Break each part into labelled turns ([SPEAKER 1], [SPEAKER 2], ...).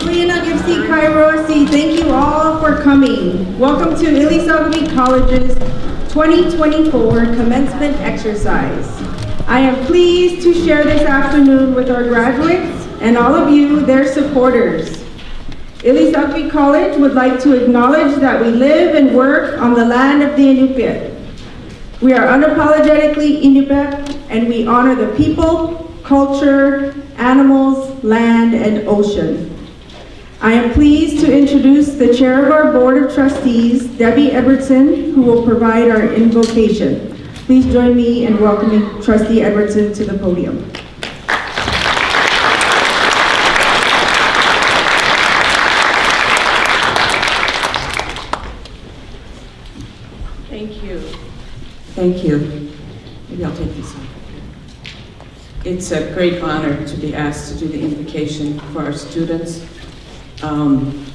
[SPEAKER 1] Kuya Sifsi Kairosi, thank you all for coming. Welcome to Ilisagvik College's 2024 Commencement Exercise. I am pleased to share this afternoon with our graduates and all of you, their supporters. Ilisagvik College would like to acknowledge that we live and work on the land of the Inupiat. We are unapologetically Inupiat, and we honor the people, culture, animals, land, and ocean. I am pleased to introduce the chair of our Board of Trustees, Debbie Edwardson, who will provide our invocation. Please join me in welcoming Trustee Edwardson to the podium.
[SPEAKER 2] Thank you. Thank you. Maybe I'll take this one. It's a great honor to be asked to do the invocation for our students.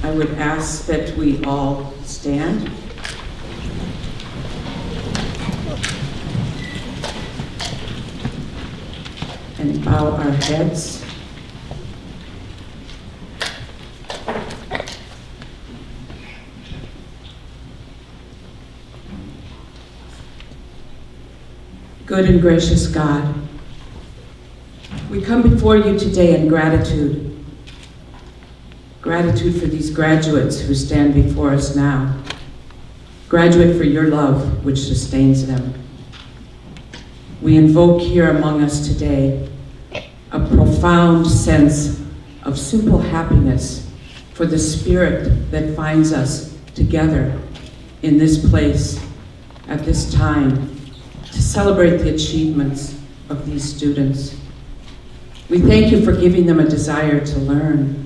[SPEAKER 2] I would ask that we all stand. And bow our heads. Good and gracious God, we come before you today in gratitude. Gratitude for these graduates who stand before us now. Gratitude for your love which sustains them. We invoke here among us today a profound sense of simple happiness for the spirit that finds us together in this place at this time to celebrate the achievements of these students. We thank you for giving them a desire to learn.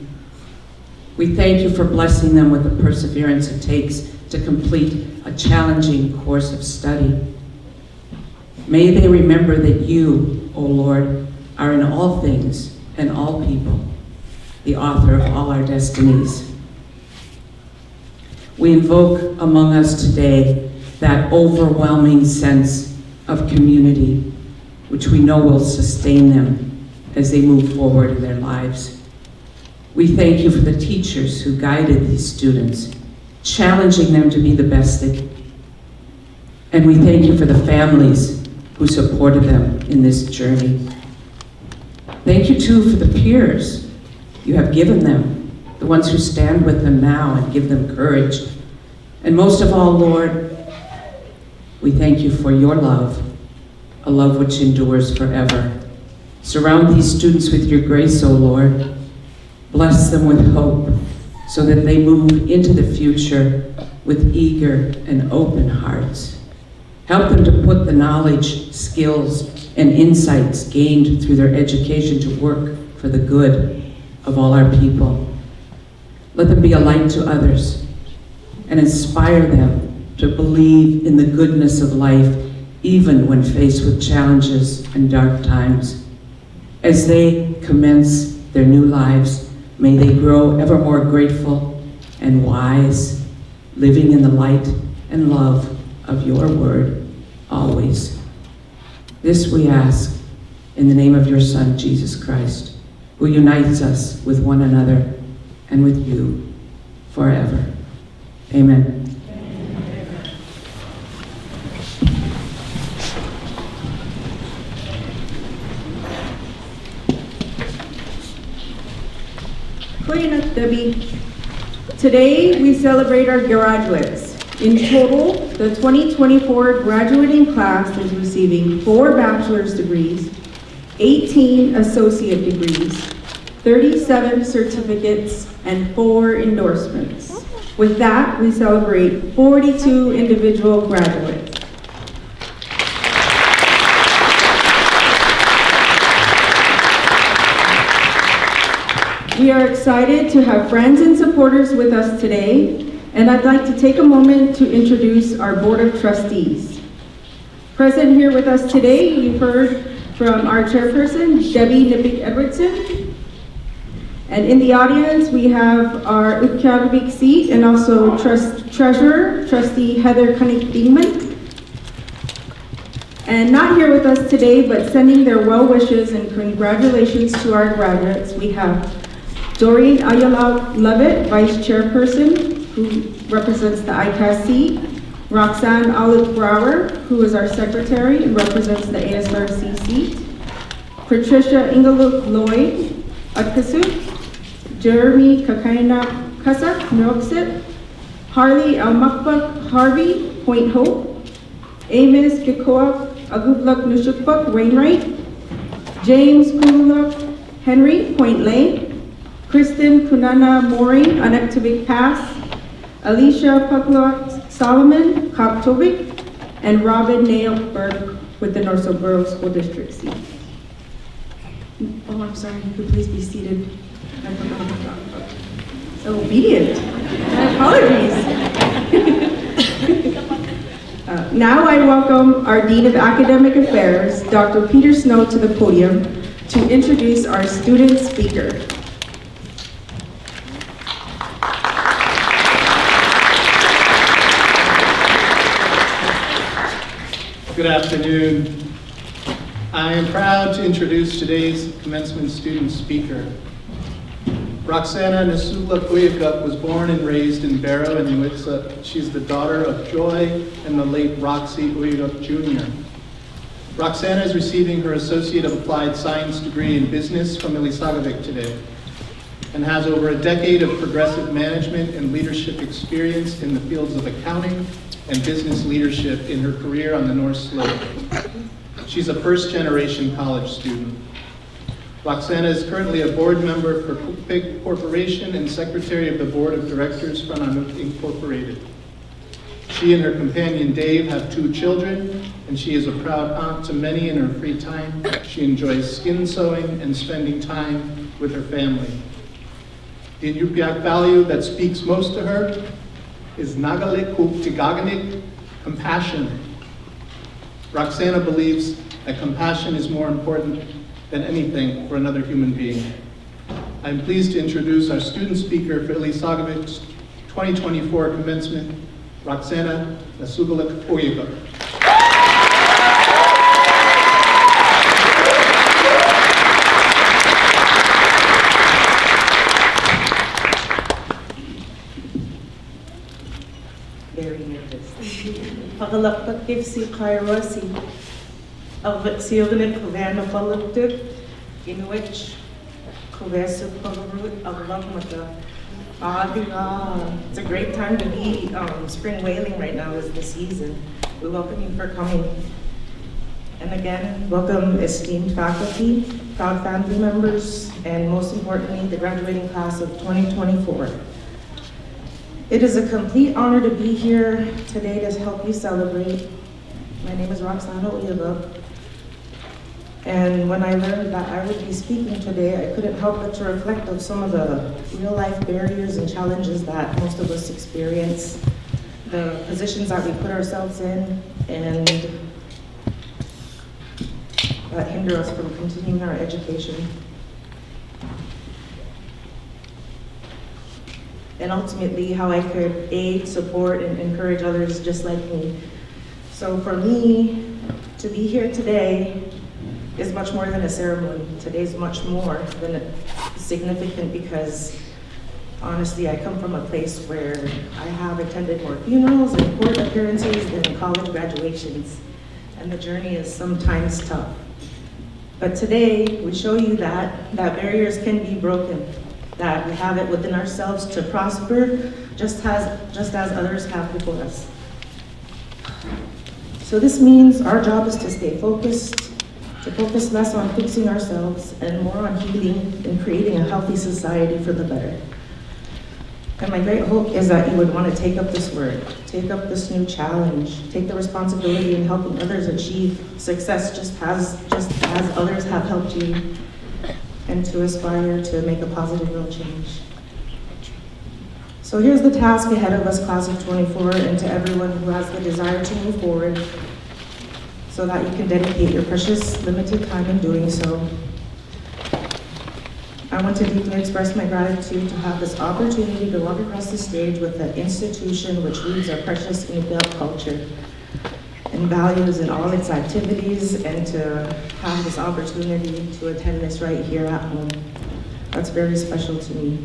[SPEAKER 2] We thank you for blessing them with the perseverance it takes to complete a challenging course of study. May they remember that you, O Lord, are in all things and all people, the author of all our destinies. We invoke among us today that overwhelming sense of community, which we know will sustain them as they move forward in their lives. We thank you for the teachers who guided these students, challenging them to be the best they can. And we thank you for the families who supported them in this journey. Thank you too for the peers you have given them, the ones who stand with them now and give them courage. And most of all, Lord, we thank you for your love, a love which endures forever. Surround these students with your grace, O Lord. Bless them with hope so that they move into the future with eager and open hearts. Help them to put the knowledge, skills, and insights gained through their education to work for the good of all our people. Let them be a light to others and inspire them to believe in the goodness of life even when faced with challenges and dark times. As they commence their new lives, may they grow ever more grateful and wise, living in the light and love of your word always. This we ask in the name of your Son, Jesus Christ, who unites us with one another and with you forever. Amen.
[SPEAKER 1] Debbie. Today, we celebrate our graduates. In total, the 2024 graduating class is receiving 4 bachelor's degrees, 18 associate degrees, 37 certificates, and 4 endorsements. With that, we celebrate 42 individual graduates. We are excited to have friends and supporters with us today, and I'd like to take a moment to introduce our Board of Trustees. Present here with us today, you've heard from our chairperson, Debbie Edwardson. And in the audience, we have our Ilisagvik seat and also treasurer, Trustee Heather Koenig-Dingman. And not here with us today, but sending their well wishes and congratulations to our graduates, we have Doreen Ayala Levitt, Vice Chairperson, who represents the ICAS seat. Roxanne Olive Brower, who is our Secretary and represents the ASRC seat. Patricia Ingelook Lloyd, Utkasuk. Jeremy Kakaina Kasak, Nooksip. Harley Almakbuk Harvey, Point Hope. Amos Gikoak Agubluk Nushukbuk, Wainwright. James Kululuk Henry, Point Lane. Kristen Kunana Mooring, Ilisagvik Pass. Alicia Puklok Solomon, Koptovik. And Robin Nailberg with the North Borough School District seat. Oh, I'm sorry, you could please be seated. I forgot about that. So obedient. My apologies. Now I welcome our Dean of Academic Affairs, Dr. Peter Snow, to the podium to introduce our student speaker.
[SPEAKER 3] Good afternoon. I am proud to introduce today's commencement student speaker. Roxana Nasula Puyakuk was born and raised in Barrow and Nwitsa. She's the daughter of Joy and the late Roxy Uyakuk Jr. Roxana is receiving her Associate of Applied Science degree in Business from Ilisagvik today and has over a decade of progressive management and leadership experience in the fields of accounting and business leadership in her career on the North Slope. She's a first-generation college student. Roxana is currently a board member for Cookpig Corporation and secretary of the board of directors for Anuk Incorporated. She and her companion Dave have 2 children, and she is a proud aunt to many in her free time. She enjoys skin sewing and spending time with her family. The Inupiaq value that speaks most to her is Nagalik Tigaganik, compassion. Roxana believes that compassion is more important than anything for another human being. I'm pleased to introduce our student speaker for Ilisagvik's 2024 commencement, Roxana Nasugalik Uyakuk.
[SPEAKER 4] Very nervous. Pakalakpak si Kairasi. Alvatsiyoganik Kovana Paluktuk, in which Kovesu Palarut Avlamata. It's a great time to be spring whaling right now is the season. We welcome you for coming. And again, welcome esteemed faculty, proud family members, and most importantly, the graduating class of 2024. It is a complete honor to be here today to help you celebrate. My name is Roxana Uyakuk. And when I learned that I would be speaking today, I couldn't help but to reflect on some of the real-life barriers and challenges that most of us experience, the positions that we put ourselves in, and that hinder us from continuing our education. And ultimately, how I could aid, support, and encourage others just like me. So for me, to be here today is much more than a ceremony. Today's much more than significant because honestly, I come from a place where I have attended more funerals and court appearances than college graduations, and the journey is sometimes tough. But today, we show you that barriers can be broken, that we have it within ourselves to prosper just as others have before us. So this means our job is to stay focused, to focus less on fixing ourselves and more on healing and creating a healthy society for the better. And my great hope is that you would want to take up this work, take up this new challenge, take the responsibility in helping others achieve success just as others have helped you, and to aspire to make a positive real change. So here's the task ahead of us, class of 24, and to everyone who has the desire to move forward so that you can dedicate your precious limited time in doing so. I want to deeply express my gratitude to have this opportunity to walk across the stage with an institution which leads our precious Inupiaq culture and values in all its activities, and to have this opportunity to attend this right here at home. That's very special to me.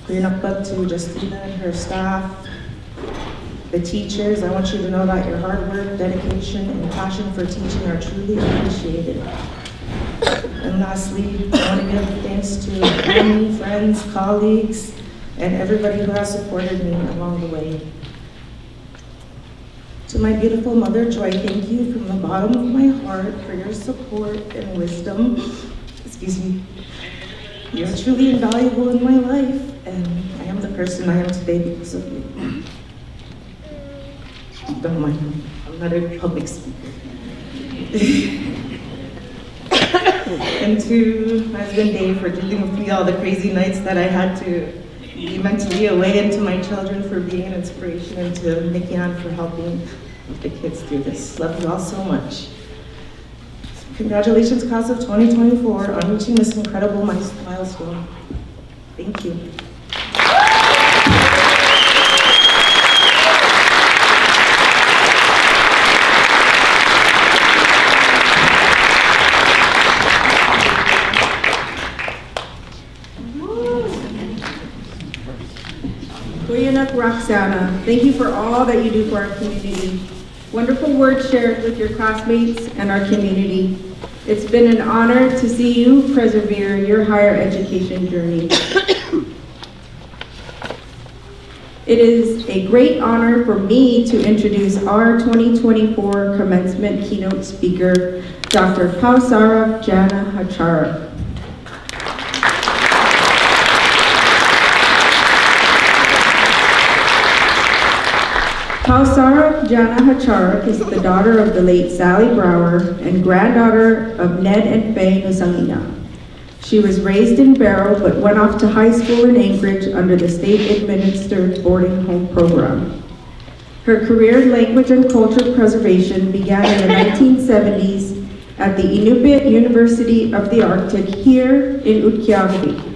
[SPEAKER 4] Kuyanakpat to Justina and her staff, the teachers. I want you to know that your hard work, dedication, and passion for teaching are truly appreciated. And lastly, I want to give thanks to family, friends, colleagues, and everybody who has supported me along the way. To my beautiful mother, Joy, thank you from the bottom of my heart for your support and wisdom. Excuse me. You're truly invaluable in my life, and I am the person I am today because of you. Don't mind me, I'm not a public speaker. And to my husband Dave for dealing with me all the crazy nights that I had to be mentally away, and to my children for being an inspiration, and to Nikki Ann for helping the kids through this. Love you all so much. Congratulations, class of 2024, on reaching this incredible milestone. Thank you.
[SPEAKER 1] Kuyanak Roxana, thank you for all that you do for our community. Wonderful words shared with your classmates and our community. It's been an honor to see you persevere your higher education journey. It is a great honor for me to introduce our 2024 commencement keynote speaker, Dr. Pausara Jana Hachara. Pausara Jana Hachara is the daughter of the late Sally Brower and granddaughter of Ned and Faye Nusangina. She was raised in Barrow but went off to high school in Anchorage under the state-administered boarding home program. Her career in language and culture preservation began in the 1970s at the Inupiat University of the Arctic here in Ilisagvik,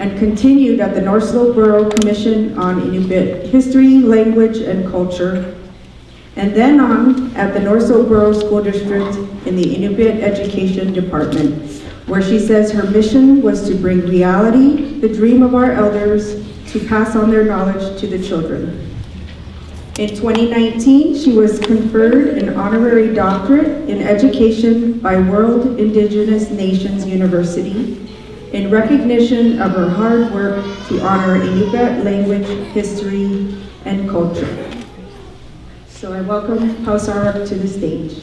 [SPEAKER 1] and continued at the North Slope Borough Commission on Inupiat History, Language, and Culture, and then on at the North Slope Borough School District in the Inupiat Education Department, where she says her mission was to bring reality, the dream of our elders, to pass on their knowledge to the children. In 2019, she was conferred an honorary doctorate in education by World Indigenous Nations University in recognition of her hard work to honor Inupiat language, history, and culture. So I welcome Pausara to the stage.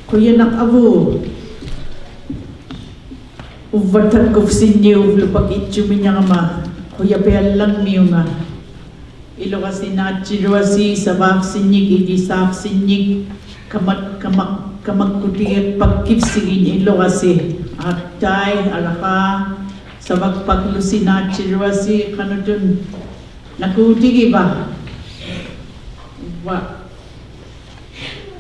[SPEAKER 5] Kuyanak avu, uvatan kufsinyo lupak itchuminyama, kuyapel lang miyunga. Ilokasi nachirwasi sabak sinyik idisak sinyik kamak kutir pagkipsigin ilokasi atay alaka sabak paglusi nachirwasi kanudun nakutigi ba wa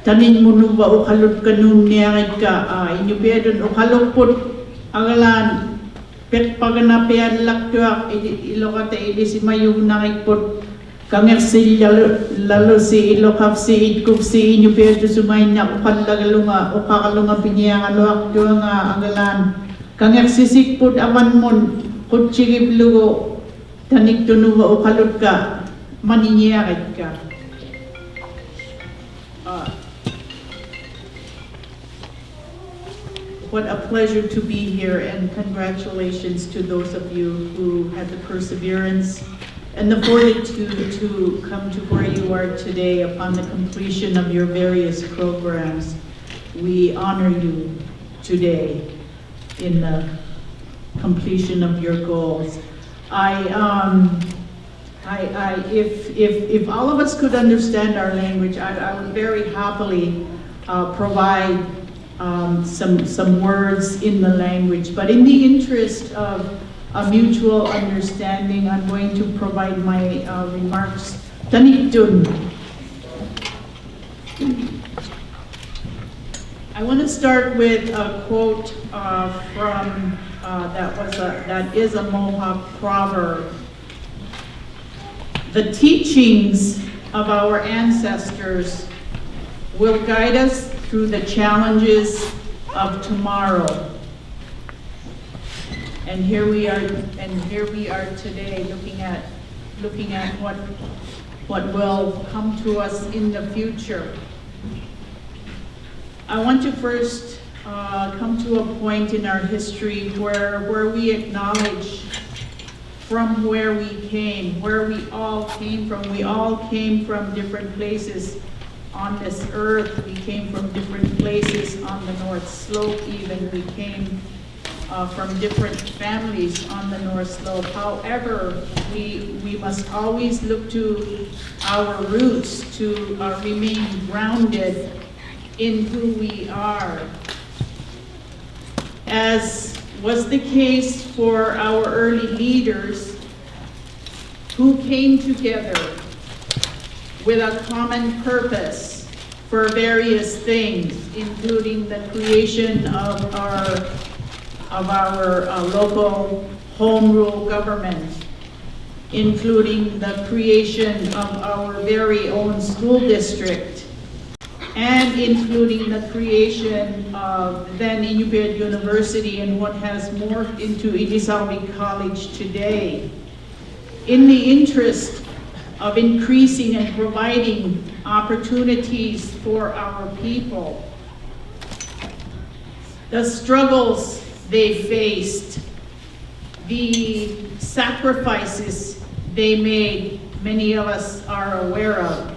[SPEAKER 5] tanin munu ba ukalot kanun niyakit ka inyupedon ukalokpot agalan pet paganapian laktuak ilokate idisimayong nakikpot kangersil lalo si ilokap si idkup si inyupedon sumayin na ukakalunga pinyang aluak doon nga agalan kangersisikpot awan mon kutsigib lugo tanik tunuwa ukalot ka maninyakit ka. What a pleasure to be here, and congratulations to those of you who had the perseverance and the fortitude to come to where you are today upon the completion of your various programs. We honor you today in the completion of your goals. If all of us could understand our language, I would very happily provide some words in the language, but in the interest of a mutual understanding, I'm going to provide my remarks. Tanitun. I want to start with a quote from that is a Mohawk proverb. The teachings of our ancestors will guide us through the challenges of tomorrow. And here we are today looking at what will come to us in the future. I want to first come to a point in our history where we acknowledge from where we came, where we all came from. We all came from different places on this earth. We came from different places on the North Slope even. We came from different families on the North Slope. However, we must always look to our roots to remain grounded in who we are. As was the case for our early leaders who came together with a common purpose for various things, including the creation of our local home rule government, including the creation of our very own school district, and including the creation of then Inupiat University and what has morphed into Ilisagvik College today, in the interest of increasing and providing opportunities for our people. The struggles they faced, the sacrifices they made, many of us are aware of.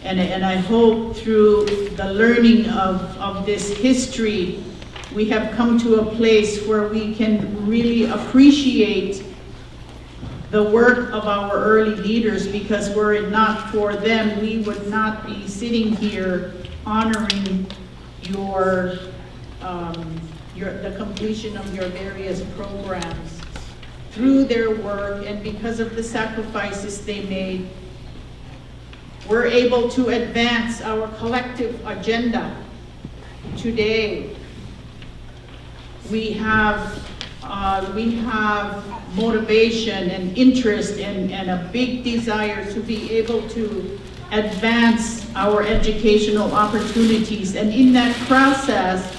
[SPEAKER 5] And I hope through the learning of this history, we have come to a place where we can really appreciate the work of our early leaders, because were it not for them, we would not be sitting here honoring the completion of your various programs. Through their work and because of the sacrifices they made, we're able to advance our collective agenda today. We have motivation and interest and a big desire to be able to advance our educational opportunities. And in that process,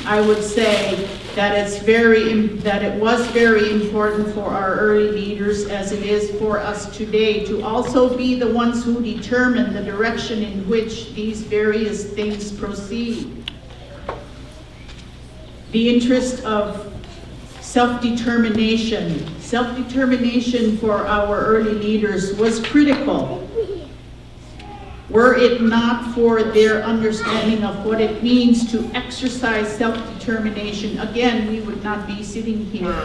[SPEAKER 5] I would say that it was very important for our early leaders, as it is for us today, to also be the ones who determine the direction in which these various things proceed. The interest of self-determination for our early leaders was critical. Were it not for their understanding of what it means to exercise self-determination, again, we would not be sitting here.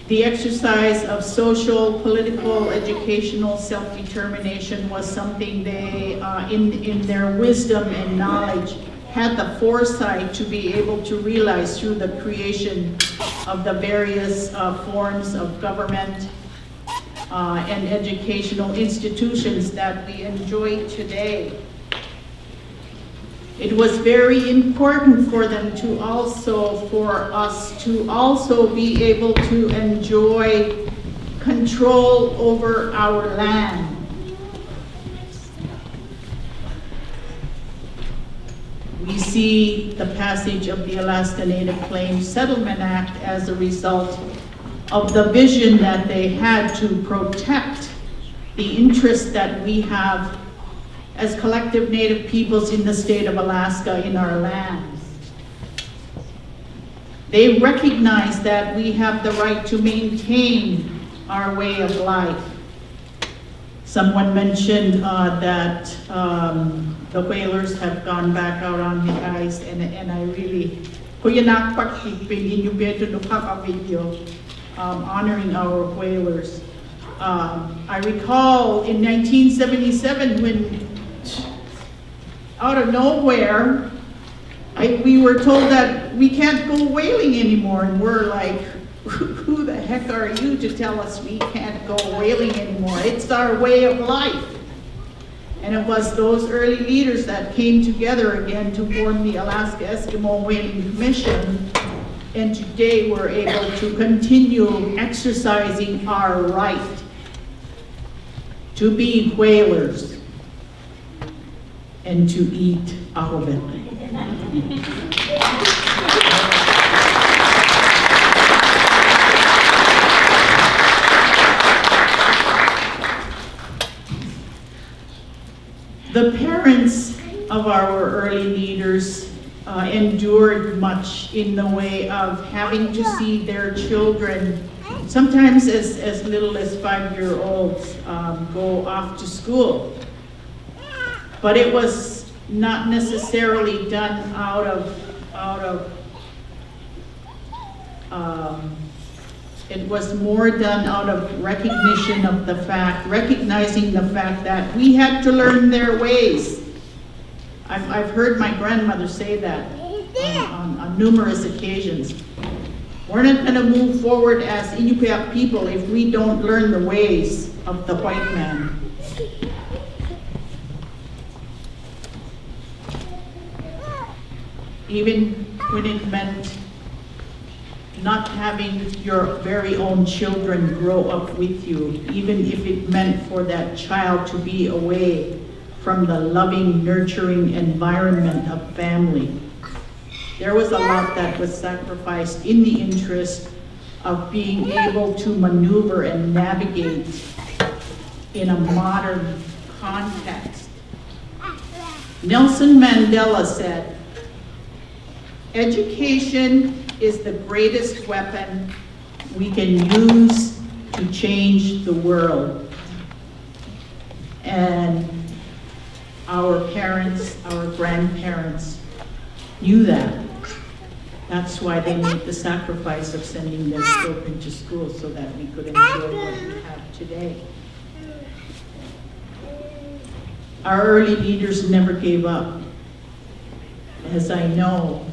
[SPEAKER 5] The exercise of social, political, educational self-determination was something they, in their wisdom and knowledge, had the foresight to be able to realize through the creation of the various forms of government and educational institutions that we enjoy today. It was very important for them for us to also be able to enjoy control over our land. We see the passage of the Alaska Native Claims Settlement Act as a result of the vision that they had to protect the interests that we have as collective Native peoples in the state of Alaska in our lands. They recognize that we have the right to maintain our way of life. Someone mentioned that the whalers have gone back out on the ice, and I really, honoring our whalers. I recall in 1977 when, out of nowhere, we were told that we can't go whaling anymore, and we're like, who the heck are you to tell us we can't go whaling anymore? It's our way of life. And it was those early leaders that came together again to form the Alaska Eskimo Whaling Commission. And today we're able to continue exercising our right to be whalers, and to eat ahobek. The parents of our early leaders endured much in the way of having to see their children, sometimes as little as 5-year-olds, go off to school. But it was not necessarily done out of it was more done out of recognition of the fact, recognizing the fact that we had to learn their ways. I've heard my grandmother say that on numerous occasions. We're not going to move forward as Inupiaq people if we don't learn the ways of the white man. Even when it meant not having your very own children grow up with you, even if it meant for that child to be away from the loving, nurturing environment of family. There was a lot that was sacrificed in the interest of being able to maneuver and navigate in a modern context. Nelson Mandela said, "Education is the greatest weapon we can use to change the world." And our parents, our grandparents knew that. That's why they made the sacrifice of sending their children to school so that we could enjoy what we have today. Our early leaders never gave up. As I know,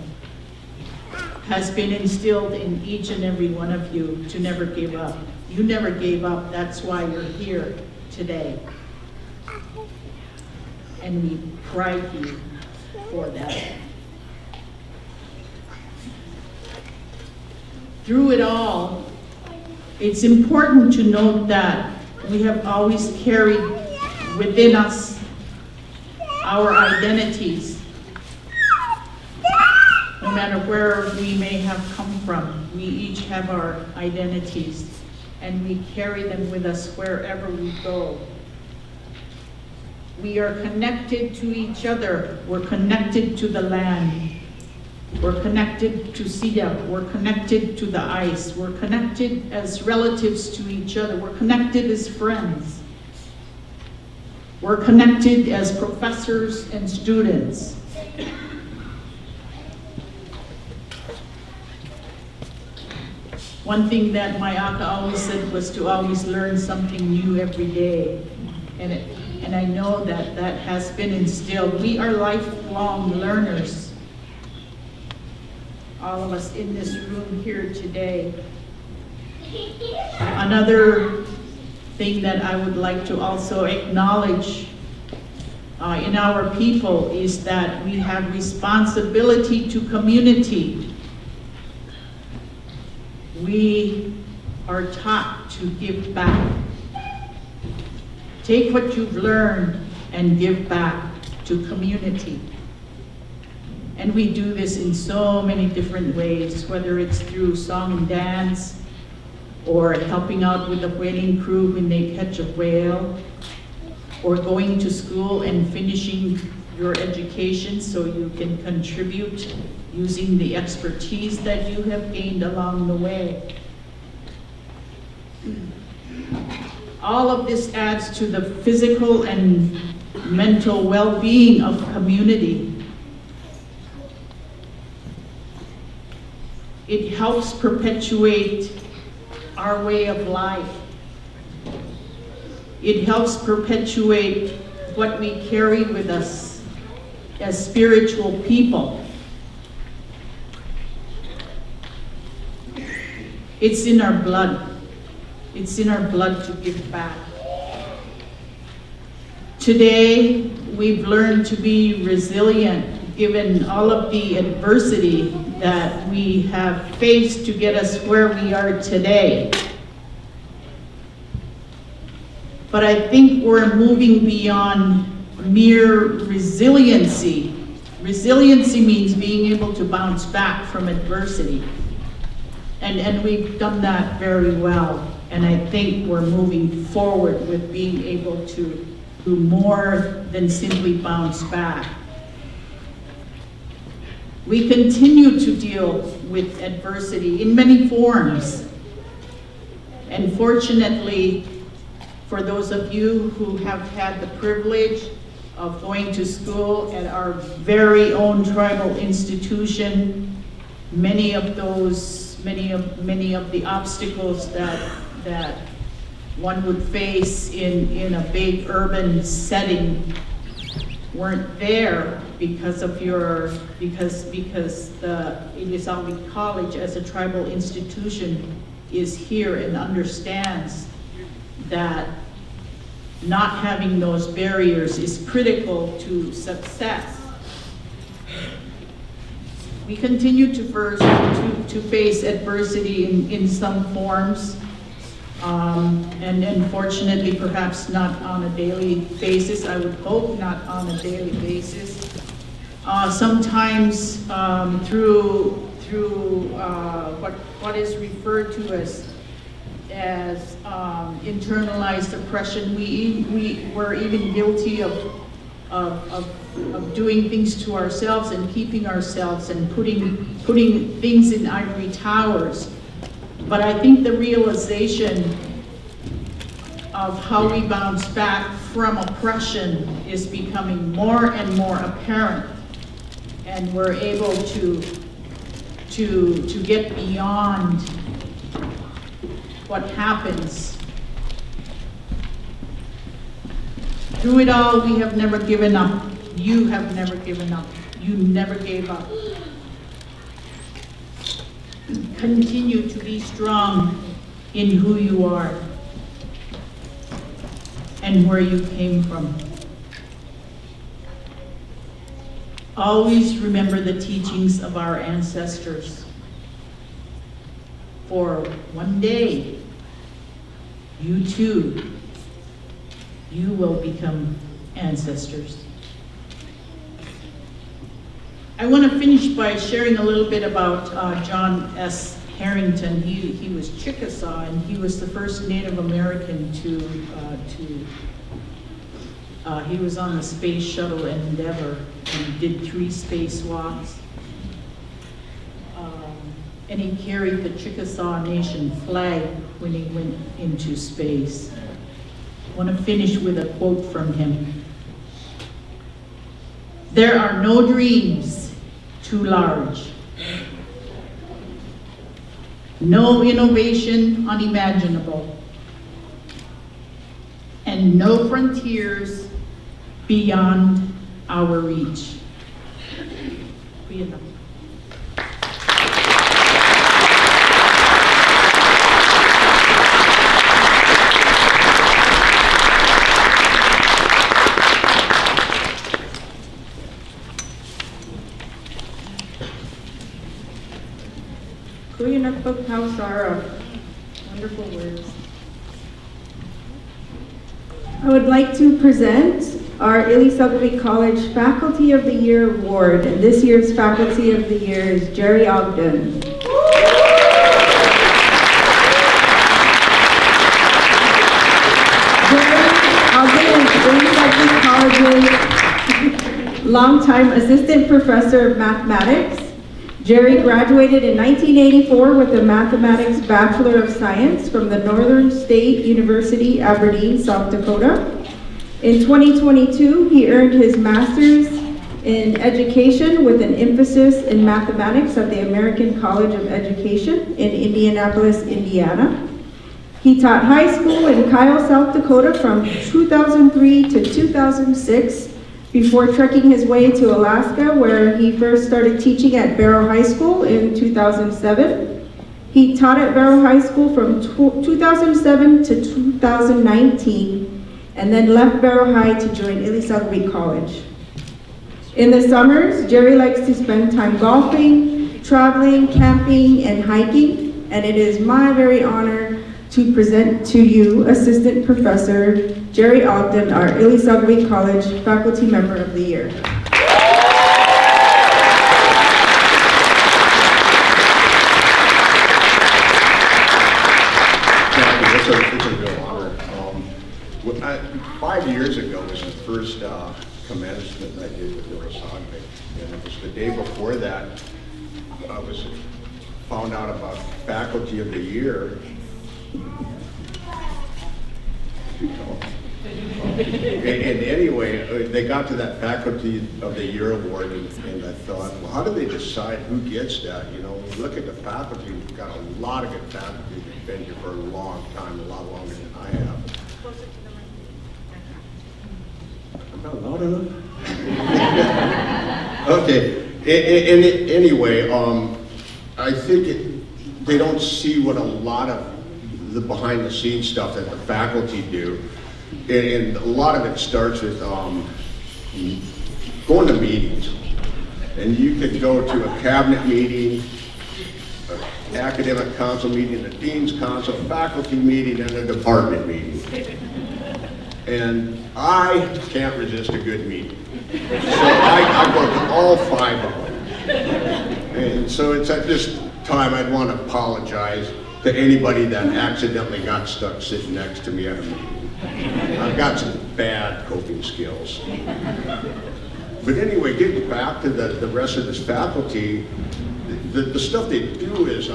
[SPEAKER 5] has been instilled in each and every one of you to never give up. You never gave up, that's why you're here today. And we pride you for that. Through it all, it's important to note that we have always carried within us our identities. No matter where we may have come from, we each have our identities, and we carry them with us wherever we go. We are connected to each other. We're connected to the land. We're connected to Sia. We're connected to the ice. We're connected as relatives to each other. We're connected as friends. We're connected as professors and students. One thing that my aka always said was to always learn something new every day. And I know that that has been instilled. We are lifelong learners. All of us in this room here today. Another thing that I would like to also acknowledge in our people is that we have responsibility to community. We are taught to give back. Take what you've learned and give back to community. And we do this in so many different ways, whether it's through song and dance, or helping out with the whaling crew when they catch a whale, or going to school and finishing your education so you can contribute using the expertise that you have gained along the way. All of this adds to the physical and mental well-being of community. It helps perpetuate our way of life. It helps perpetuate what we carry with us as spiritual people. It's in our blood. It's in our blood to give back. Today, we've learned to be resilient given all of the adversity that we have faced to get us where we are today. but I think we're moving beyond mere resiliency. Resiliency means being able to bounce back from adversity. And we've done that very well. And I think we're moving forward with being able to do more than simply bounce back. We continue to deal with adversity in many forms. And fortunately, for those of you who have had the privilege of going to school at our very own tribal institution, many of the obstacles that one would face in a big urban setting weren't there because the Ilisagvik College as a tribal institution is here and understands that not having those barriers is critical to success. We continue to face adversity in some forms, and unfortunately perhaps not on a daily basis. I would hope not on a daily basis. Sometimes through what is referred to as internalized oppression. We were even guilty of doing things to ourselves and keeping ourselves and putting things in ivory towers. But I think the realization of how we bounce back from oppression is becoming more and more apparent, and we're able to get beyond what happens. Through it all, we have never given up. You have never given up. You never gave up. Continue to be strong in who you are and where you came from. Always remember the teachings of our ancestors. For one day, you too, you will become ancestors. I want to finish by sharing a little bit about John S. Harrington. He was Chickasaw, and he was the first Native American he was on the Space Shuttle Endeavour and did 3 spacewalks. And he carried the Chickasaw Nation flag when he went into space. I want to finish with a quote from him. "There are no dreams too large, no innovation unimaginable, and no frontiers beyond our reach." Vietnam.
[SPEAKER 1] Kuya Nagpagkausara. Wonderful words. I would like to present our Ilisagvik College Faculty of the Year Award, and this year's Faculty of the Year is Jerry Ogden. Jerry Ogden is Ilisagvik College's longtime Assistant Professor of Mathematics. Jerry graduated in 1984 with a Mathematics Bachelor of Science from the Northern State University, Aberdeen, South Dakota. In 2022, he earned his Master's in Education with an emphasis in Mathematics at the American College of Education in Indianapolis, Indiana. He taught high school in Kyle, South Dakota from 2003 to 2006, before trekking his way to Alaska, where he first started teaching at Barrow High School in 2007. He taught at Barrow High School from 2007 to 2019, and then left Barrow High to join Ilisagvik College. In the summers, Jerry likes to spend time golfing, traveling, camping, and hiking, and it is my very honor to present to you Assistant Professor Jerry Ogden, our Ilisagvik College Faculty Member of the Year.
[SPEAKER 6] It's a real honor. 5 years ago was the first commencement I did with Ilisagvik, and it was the day before that I was found out about Faculty of the Year. And anyway, they got to that Faculty of the Year award, and I thought, well, how do they decide who gets that? You know, when you look at the faculty, we've got a lot of good faculty that've been here for a long time, a lot longer than I have. I'm not loud enough? Okay, anyway, I think they don't see what a lot of the behind the scenes stuff that the faculty do. And a lot of it starts with going to meetings. And you could go to a cabinet meeting, an academic council meeting, a dean's council, a faculty meeting, and a department meeting. And I can't resist a good meeting. So I go to all 5 of them. And so it's at this time I'd want to apologize to anybody that accidentally got stuck sitting next to me at a meeting. I've got some bad coping skills. But anyway, getting back to the rest of this faculty, the stuff they do is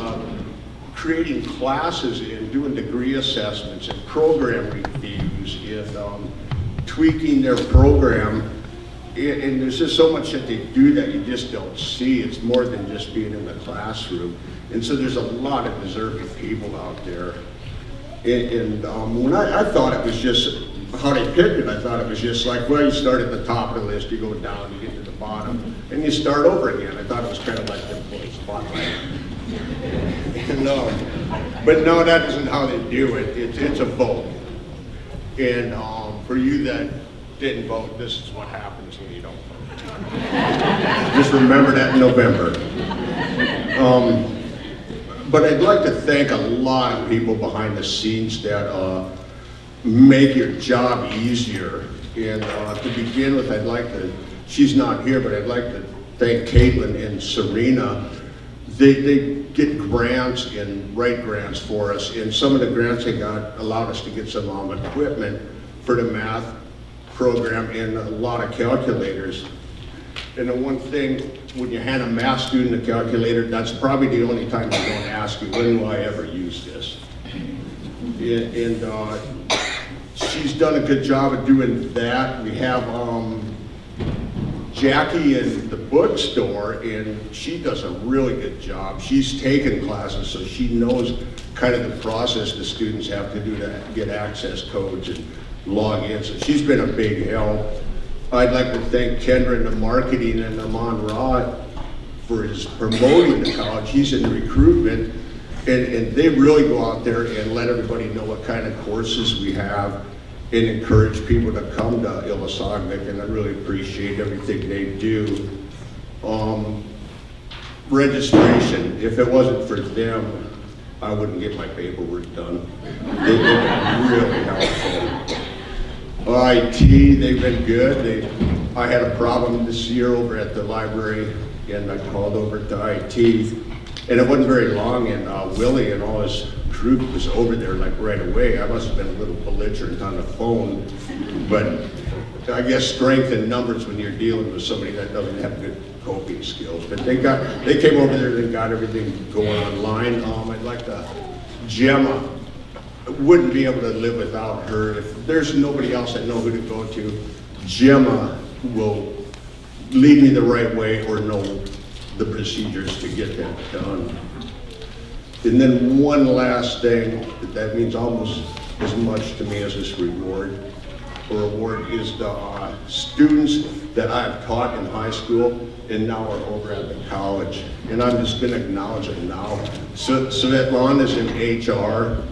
[SPEAKER 6] creating classes and doing degree assessments and program reviews and tweaking their program. And there's just so much that they do that you just don't see. It's more than just being in the classroom. And so there's a lot of deserving people out there. And when I thought it was just, how they picked it, I thought it was just like, well, you start at the top of the list, you go down, you get to the bottom, and you start over again. I thought it was kind of like the spotlight. But no, that isn't how they do it. It's a vote. And for you that didn't vote, this is what happens when you don't vote. Just remember that in November. But I'd like to thank a lot of people behind the scenes that make your job easier. And to begin with, she's not here, but I'd like to thank Caitlin and Serena. They get grants and write grants for us. And some of the grants they got allowed us to get some equipment for the math program and a lot of calculators. And the one thing, when you hand a math student a calculator, that's probably the only time they don't ask you, when will I ever use this? And she's done a good job of doing that. We have Jackie in the bookstore, and she does a really good job. She's taken classes, so she knows kind of the process the students have to do to get access codes and log in. So she's been a big help. I'd like to thank Kendra in the marketing and Amon Rod for his promoting the college. He's in recruitment, and they really go out there and let everybody know what kind of courses we have and encourage people to come to Ilisagvik, and I really appreciate everything they do. Registration, if it wasn't for them, I wouldn't get my paperwork done. They've been really helpful. IT, they've been good. I had a problem this year over at the library, and I called over to IT, and it wasn't very long, and Willie and all his group was over there like right away. I must have been a little belligerent on the phone, but I guess strength in numbers when you're dealing with somebody that doesn't have good coping skills. But they came over there and got everything going online. I'd like to, Gemma, wouldn't be able to live without her. If there's nobody else I know who to go to, Gemma will lead me the right way or know the procedures to get that done. And then one last thing that means almost as much to me as this award is the students that I've taught in high school and now are over at the college. And I'm just going to acknowledge it now. So Svetlana is in HR.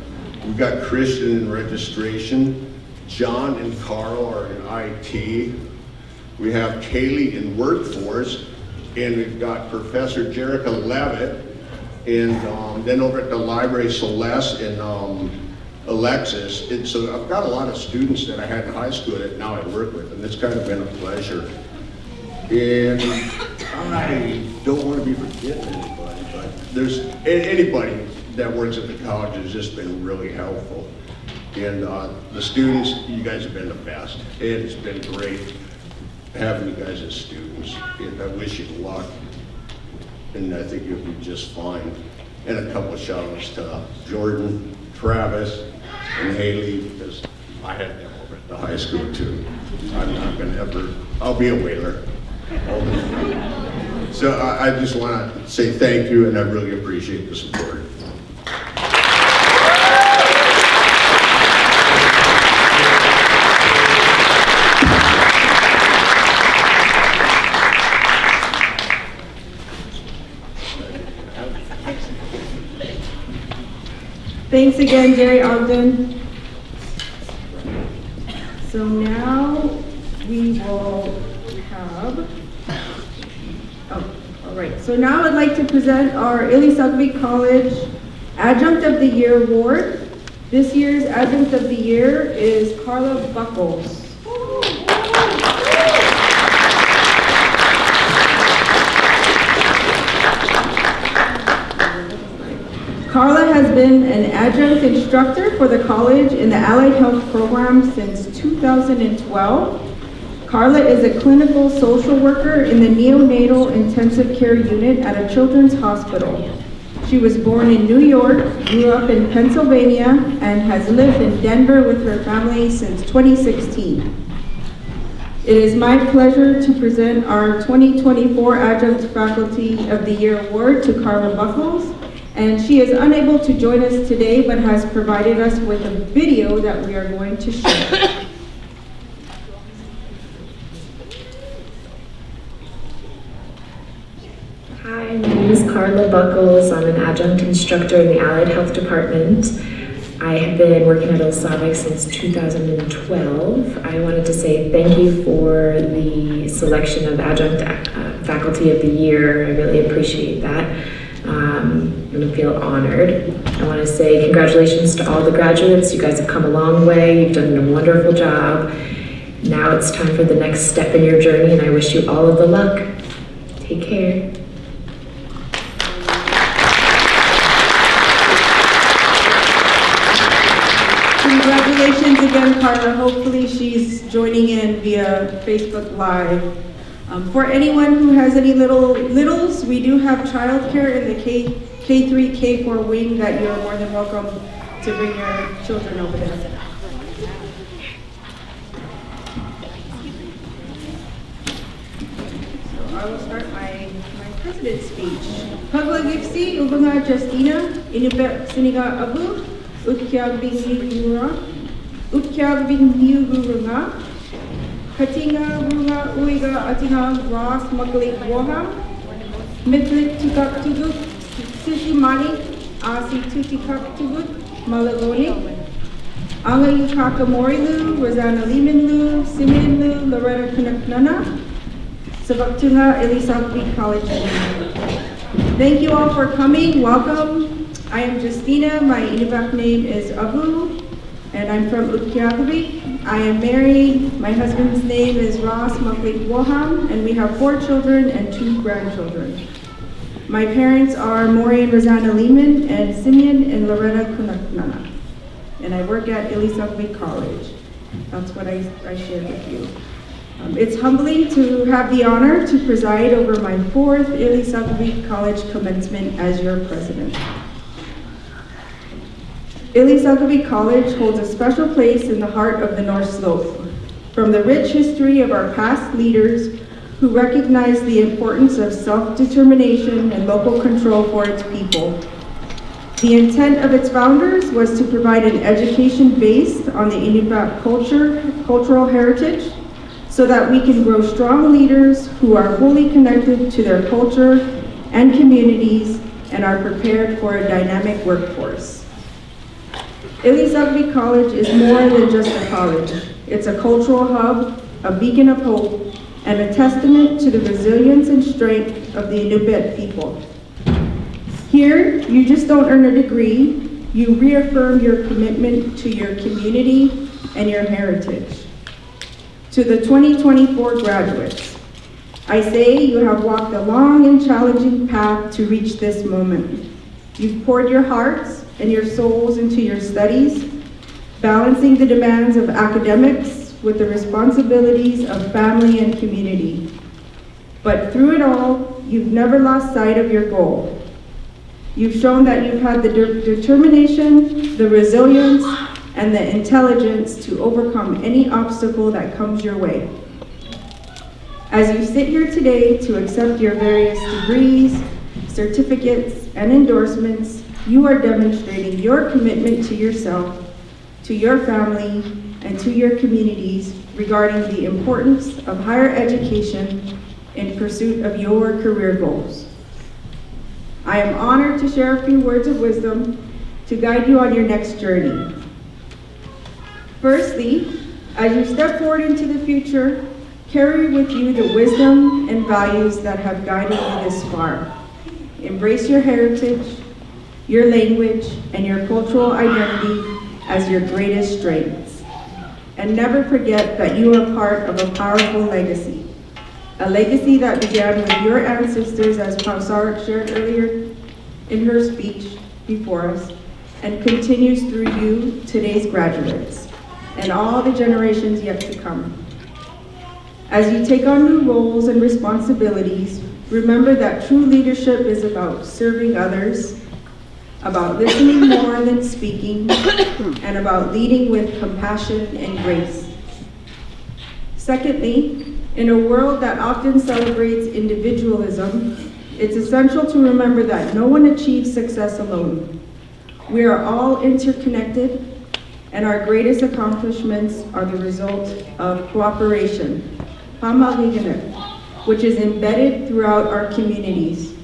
[SPEAKER 6] We've got Christian in registration. John and Carl are in IT. We have Kaylee in workforce. And we've got Professor Jerica Levitt. And then over at the library, Celeste and Alexis, and so I've got a lot of students that I had in high school that now I work with, and it's kind of been a pleasure. And I don't want to be forgetting anybody, but there's anybody that works at the college has just been really helpful. And the students, you guys have been the best. It's been great having you guys as students, and I wish you luck. And I think you'll be just fine. And a couple of shout outs to Jordan, Travis, and Haley, because I had them over at the high school too. I'm not gonna ever, I'll be a whaler. So I just want to say thank you, and I really appreciate the support.
[SPEAKER 1] Thanks again, Jerry Ogden. So now we will have, all right. So now I'd like to present our Ilisagvik College Adjunct of the Year Award. This year's Adjunct of the Year is Carla Buckles. Carla has been an adjunct instructor for the college in the Allied Health program since 2012. Carla is a clinical social worker in the neonatal intensive care unit at a children's hospital. She was born in New York, grew up in Pennsylvania, and has lived in Denver with her family since 2016. It is my pleasure to present our 2024 Adjunct Faculty of the Year Award to Carla Buckles. And she is unable to join us today, but has provided us with a video that we are going to share.
[SPEAKER 7] Hi, my name is Carla Buckles. I'm an adjunct instructor in the Allied Health Department. I have been working at Ilisagvik since 2012. I wanted to say thank you for the selection of Adjunct Faculty of the Year. I really appreciate that. I feel honored. I want to say congratulations to all the graduates. You guys have come a long way. You've done a wonderful job. Now it's time for the next step in your journey, and I wish you all of the luck. Take care.
[SPEAKER 1] Congratulations again, Carla. Hopefully she's joining in via Facebook Live. For anyone who has any littles, we do have childcare in the K3, K4 wing that you're more than welcome to bring your children over there. So I will start my president's speech. Paglagipsi, Ubanga Justina, Inubet Siniga Abu, Utkyag Bing Niuranga, Katinga Runga Uiga Atinga Ross Makalik Woham, Mitlik Tukak Tuguk, Sisi Mani, Asi Tutikak Tuguk, Malagoni, Anga Yukaka Morilu, Rosanna Limanlu, Simeon Lu, Loretta Kunaknana, Sabaktunga Ilisagvik College. Thank you all for coming. Welcome. I am Justina. My Inuvak name is Abu, and I'm from Ilisagvik. I am married. My husband's name is Ross Maklik Woham, and we have 4 children and 2 grandchildren. My parents are Maury and Rosanna Lehman and Simeon and Loretta Kunaknana. And I work at Ilisagvik College. That's what I shared with you. It's humbling to have the honor to preside over my 4th Ilisagvik College commencement as your president. Ilisagvik College holds a special place in the heart of the North Slope. From the rich history of our past leaders who recognized the importance of self-determination and local control for its people. The intent of its founders was to provide an education based on the Inupiat cultural heritage so that we can grow strong leaders who are wholly connected to their culture and communities and are prepared for a dynamic workforce. Ilisagvik College is more than just a college. It's a cultural hub, a beacon of hope, and a testament to the resilience and strength of the Inupiat people. Here, you just don't earn a degree, you reaffirm your commitment to your community and your heritage. To the 2024 graduates, I say you have walked a long and challenging path to reach this moment. You've poured your hearts and your souls into your studies, balancing the demands of academics with the responsibilities of family and community. But through it all, you've never lost sight of your goal. You've shown that you've had the determination, the resilience, and the intelligence to overcome any obstacle that comes your way. As you sit here today to accept your various degrees, certificates, and endorsements, you are demonstrating your commitment to yourself, to your family, and to your communities regarding the importance of higher education in pursuit of your career goals. I am honored to share a few words of wisdom to guide you on your next journey. Firstly, as you step forward into the future, carry with you the wisdom and values that have guided you this far. Embrace your heritage, your language, and your cultural identity as your greatest strengths. And never forget that you are part of a powerful legacy. A legacy that began with your ancestors, as Pausarek shared earlier in her speech before us, and continues through you, today's graduates, and all the generations yet to come. As you take on new roles and responsibilities, remember that true leadership is about serving others, about listening more than speaking, and about leading with compassion and grace. Secondly, in a world that often celebrates individualism, it's essential to remember that no one achieves success alone. We are all interconnected, and our greatest accomplishments are the result of cooperation, which is embedded throughout our communities.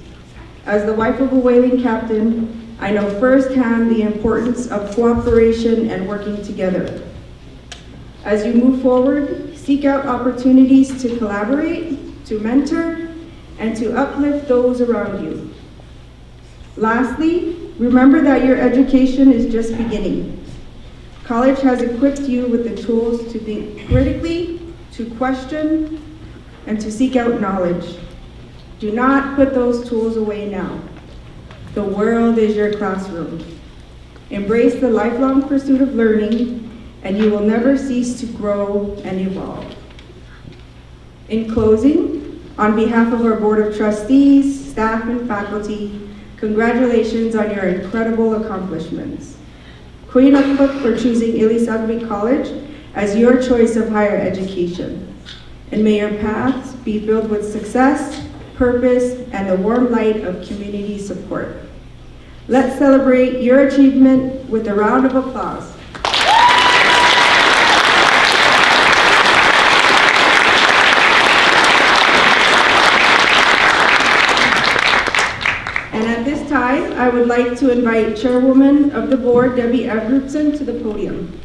[SPEAKER 1] As the wife of a whaling captain, I know firsthand the importance of cooperation and working together. As you move forward, seek out opportunities to collaborate, to mentor, and to uplift those around you. Lastly, remember that your education is just beginning. College has equipped you with the tools to think critically, to question, and to seek out knowledge. Do not put those tools away now. The world is your classroom. Embrace the lifelong pursuit of learning, and you will never cease to grow and evolve. In closing, on behalf of our Board of Trustees, staff, and faculty, congratulations on your incredible accomplishments. Kuinakpuk for choosing Ilisagvik College as your choice of higher education. And may your paths be filled with success, purpose, and the warm light of community support. Let's celebrate your achievement with a round of applause. And at this time, I would like to invite Chairwoman of the Board, Debbie Evertson, to the podium.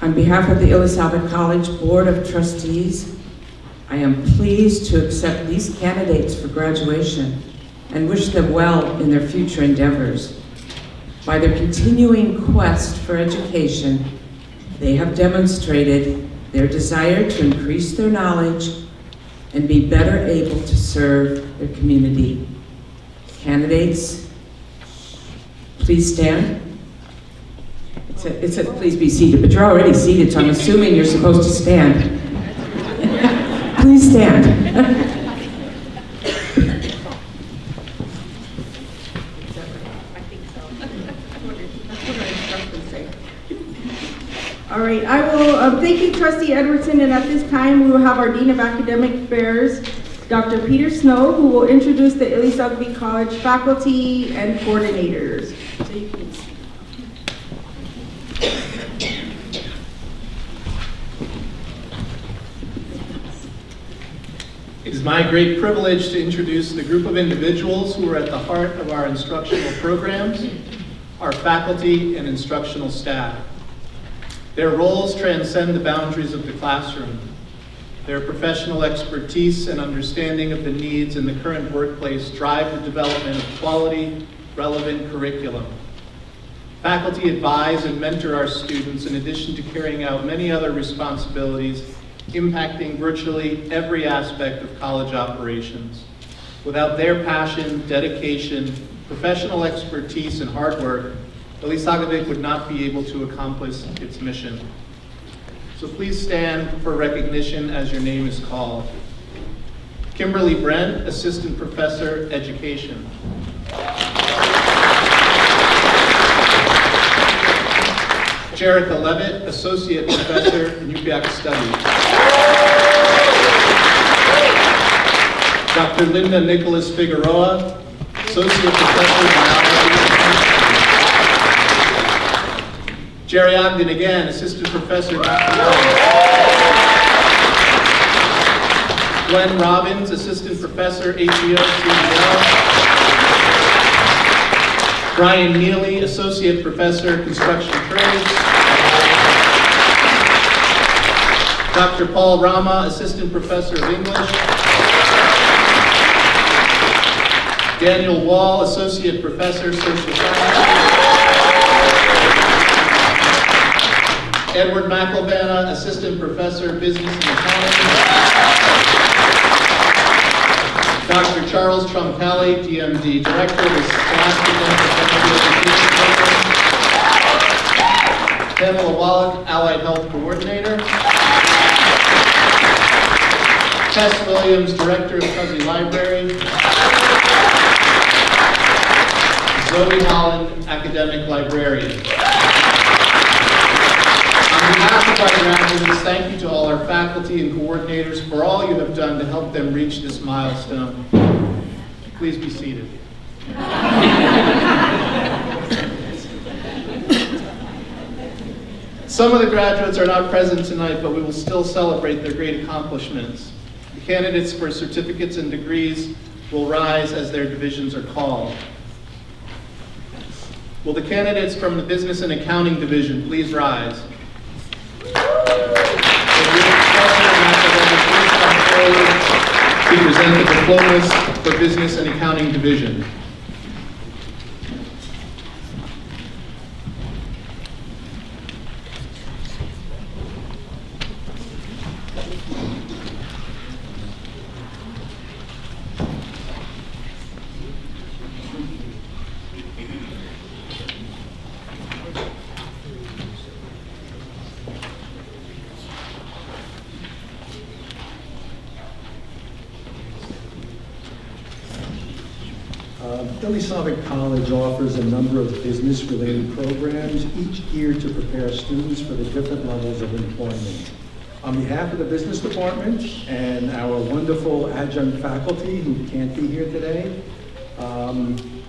[SPEAKER 2] On behalf of the Ilisagvik College Board of Trustees, I am pleased to accept these candidates for graduation and wish them well in their future endeavors. By their continuing quest for education, they have demonstrated their desire to increase their knowledge and be better able to serve their community. Candidates, please stand. It says please be seated, but you're already seated, so I'm assuming you're supposed to stand. Please stand.
[SPEAKER 1] All right, I will thank you, Trustee Edwardson, and at this time we will have our Dean of Academic Affairs, Dr. Peter Snow, who will introduce the Ilisagvik College faculty and coordinators. So you can
[SPEAKER 3] It is my great privilege to introduce the group of individuals who are at the heart of our instructional programs. our faculty and instructional staff. Their roles transcend the boundaries of the classroom. Their professional expertise and understanding of the needs in the current workplace drive the development of quality, relevant curriculum. Faculty advise and mentor our students in addition to carrying out many other responsibilities impacting virtually every aspect of college operations. Without their passion, dedication, professional expertise, and hard work, Ilisagvik would not be able to accomplish its mission. So please stand for recognition as your name is called. Kimberly Brent, Assistant Professor, Education. Jerica Levitt, Associate Professor, Nupiaq Studies. Dr. Linda Nicholas Figueroa, Associate Professor, Biology. Jerry Ogden again, Assistant Professor, Mathematics. Glenn Robbins, Assistant Professor, HEO, Brian Neely, Associate Professor, Construction Trades. Dr. Paul Rama, Assistant Professor of English. Daniel Wall, Associate Professor, Social Sciences. Edward McElvanna, Assistant Professor, Business and Accounting. Dr. Charles Troncalli, DMD, Director of the Scholastic and Professional Education Program. Pamela Wallach, Allied Health Coordinator. Tess Williams, Director of Fuzzy Library. Zoe Holland, Academic Librarian. On behalf of our graduates, thank you to all our faculty and coordinators for all you have done to help them reach this milestone. Please be seated. Some of the graduates are not present tonight, but we will still celebrate their great accomplishments. The candidates for certificates and degrees will rise as their divisions are called. Will the candidates from the Business and Accounting Division please rise? To present the diplomas for Business and Accounting Division.
[SPEAKER 8] Ilisagvik College offers a number of business-related programs, each geared to prepare students for the different levels of employment. On behalf of the business department and our wonderful adjunct faculty who can't be here today,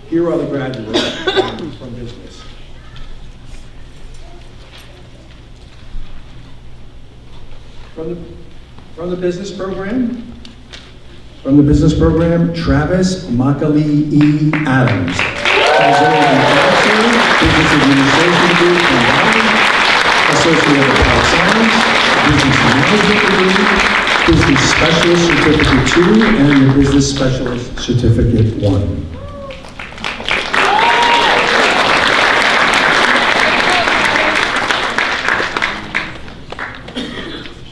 [SPEAKER 8] here are the graduates from business. From the business program, Travis Makali E. Adams has earned a bachelor's business administration degree from Raleigh, associate of applied science, business management degree, business specialist certificate 2, and the business specialist certificate 1.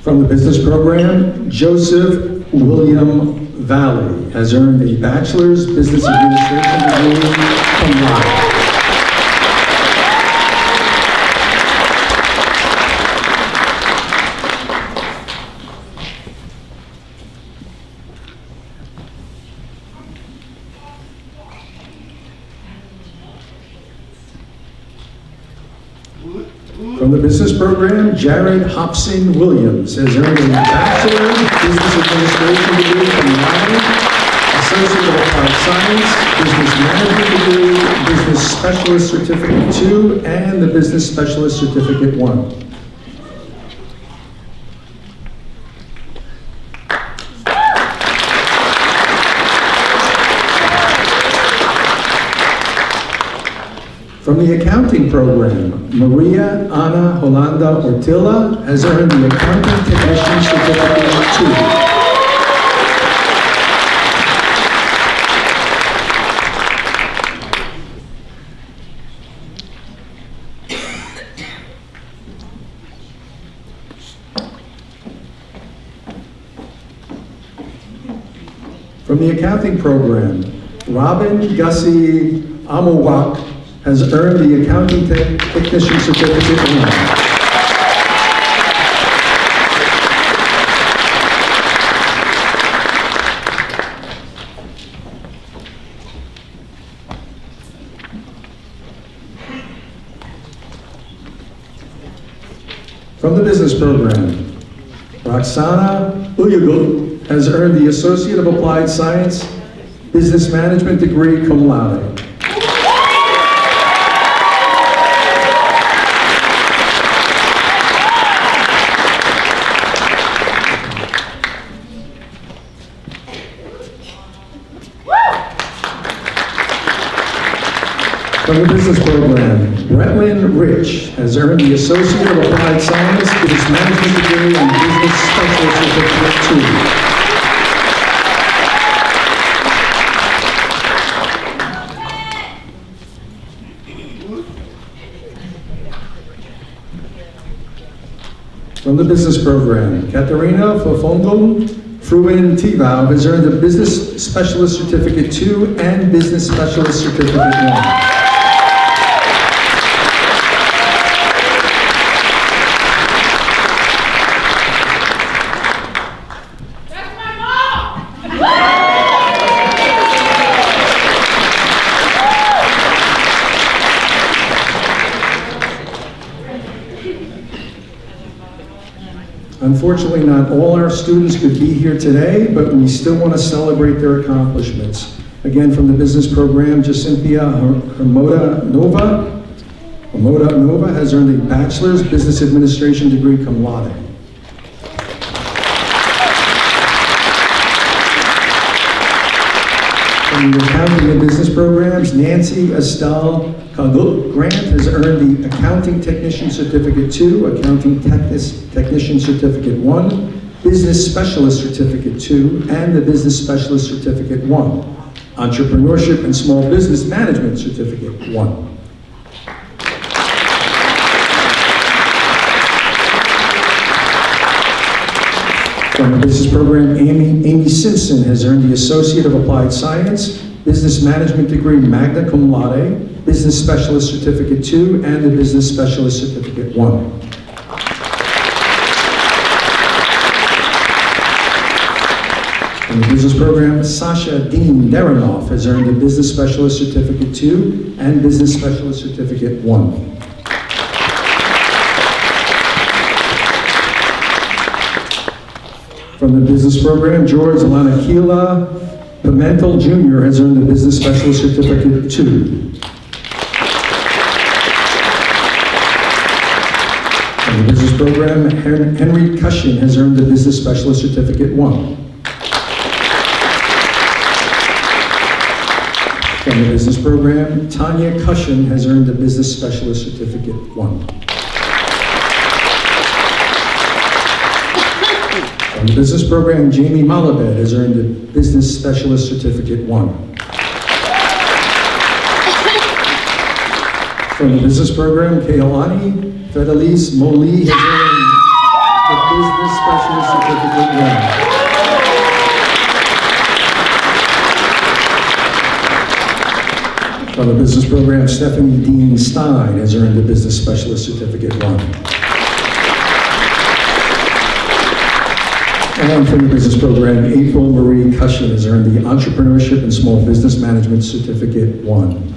[SPEAKER 8] From the business program, Joseph William Valley has earned a bachelor's business administration degree from Raleigh. From the business program, Jared Hobson Williams has earned a bachelor's business administration degree from Raleigh, associate of applied science, business management degree, business specialist certificate 2, and the business specialist certificate 1. From the accounting program, Maria Ana Holanda Ortilla has earned the Accounting Technician Certificate 2. From the accounting program, Robin Gussie Amowak has earned the Accounting Technician Certificate 1. From the business program, Roxana Uyugul has earned the Associate of Applied Science Business Management degree cum laude. From the business program, Bretlin Rich has earned the Associate of Applied Science Business Management degree and Business Specialist Certificate 2. From the business program, Katerina Fofondum Fruin Tivau has earned the Business Specialist Certificate 2 and Business Specialist Certificate 1. Unfortunately, not all our students could be here today, but we still want to celebrate their accomplishments. Again, from the business program, Jacinthia Hermoda Nova has earned a Bachelor's Business Administration degree cum laude. From the accounting and business programs, Nancy Estelle Kagut Grant has earned the Accounting Technician Certificate 2, Accounting Technician Certificate 1, Business Specialist Certificate 2, and the Business Specialist Certificate 1, Entrepreneurship and Small Business Management Certificate 1. From the business program, Amy Simpson has earned the Associate of Applied Science Business Management degree magna cum laude, Business Specialist Certificate 2, and the Business Specialist Certificate 1. From the business program, Sasha Dean Derenoff has earned the Business Specialist Certificate 2 and Business Specialist Certificate 1. From the business program, George Lanakila Pimentel Jr. has earned the Business Specialist Certificate 2. From the business program, Henry Cushion has earned the Business Specialist Certificate 1. From the business program, Tanya Cushion has earned the Business Specialist Certificate 1. From the business program, Jamie Malabed has earned the Business Specialist Certificate 1. From the business program, Keolani Fedelice Moli has earned the Business Specialist Certificate 1. From the business program, Stephanie Dean Stein has earned the Business Specialist Certificate 1. And from the business program, April Marie Cushion has earned the Entrepreneurship and Small Business Management Certificate 1.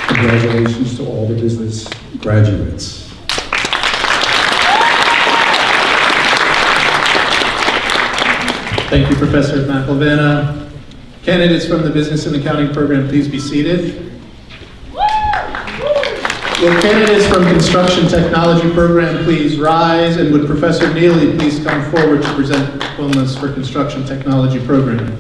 [SPEAKER 8] Congratulations to all the business graduates.
[SPEAKER 3] Thank you, Professor McElvanna. Candidates from the Business and Accounting program, please be seated. Will candidates from Construction Technology program please rise, and would Professor Neely please come forward to present diplomas for Construction Technology program.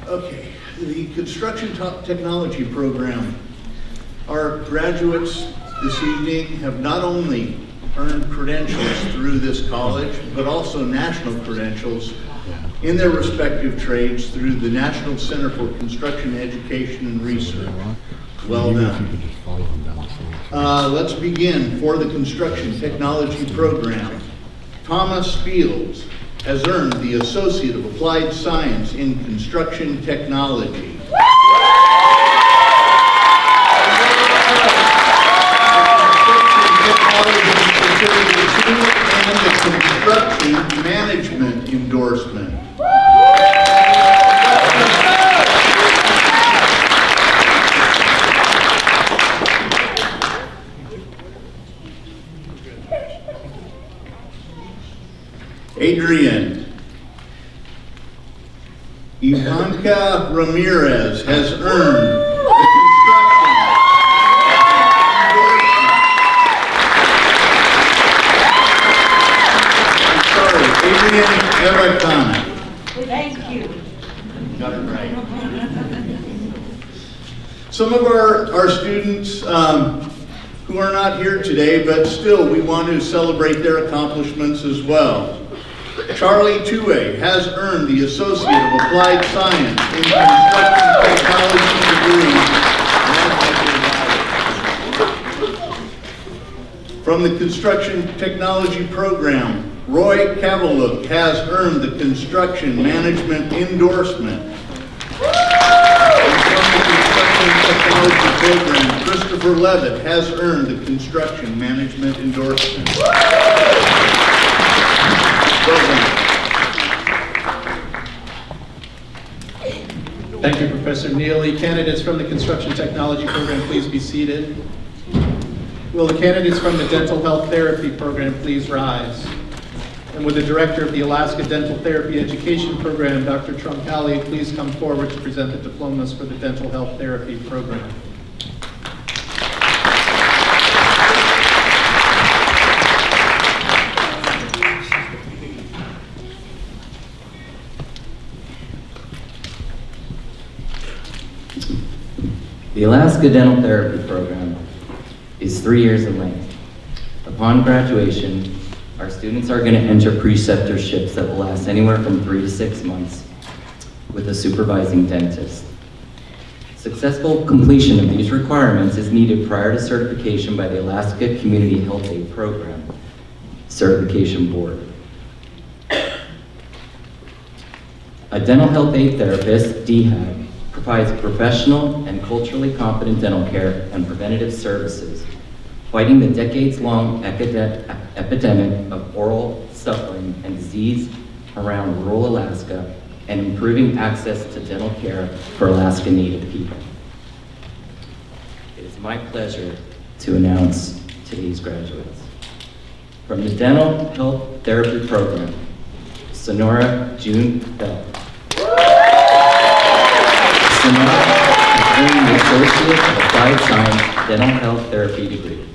[SPEAKER 9] Okay, the construction technology program. Our graduates this evening have not only earned credentials through this college, but also national credentials in their respective trades through the National Center for Construction Education and Research. Well done. Let's begin. For the construction technology program, Thomas Fields has earned the Associate of Applied Science in Construction Technology. And the construction management endorsement. Adrian. Ivanka Ramirez has earned the construction Adrian Evakana.
[SPEAKER 4] Thank you.
[SPEAKER 9] Got it right. Some of our students who are not here today, but still we want to celebrate their accomplishments as well. Charlie Tue has earned the Associate of Applied Science in Construction Technology degree. From the Construction Technology program, Roy Kavaluk has earned the Construction Management endorsement. And from the Construction Technology program, Christopher Levitt has earned the Construction Management endorsement.
[SPEAKER 3] Thank you, Professor Neely. Candidates from the Construction Technology program, please be seated. Will the candidates from the Dental Health Therapy program please rise? And would the Director of the Alaska Dental Therapy Education Program, Dr. Troncalli, please come forward to present the diplomas for the Dental Health Therapy program.
[SPEAKER 10] The Alaska Dental Therapy Program is 3 years in length. Upon graduation, our students are going to enter preceptorships that will last anywhere from 3 to 6 months with a supervising dentist. Successful completion of these requirements is needed prior to certification by the Alaska Community Health Aid Program Certification Board. A dental health aid therapist, DHAT, provides professional and culturally competent dental care and preventative services, fighting the decades-long epidemic of oral suffering and disease around rural Alaska and improving access to dental care for Alaska Native people. It is my pleasure to announce today's graduates. From the Dental Health Therapy Program, Sonora June Bell. Sonora is earning the Associate of Applied Science Dental Health Therapy degree.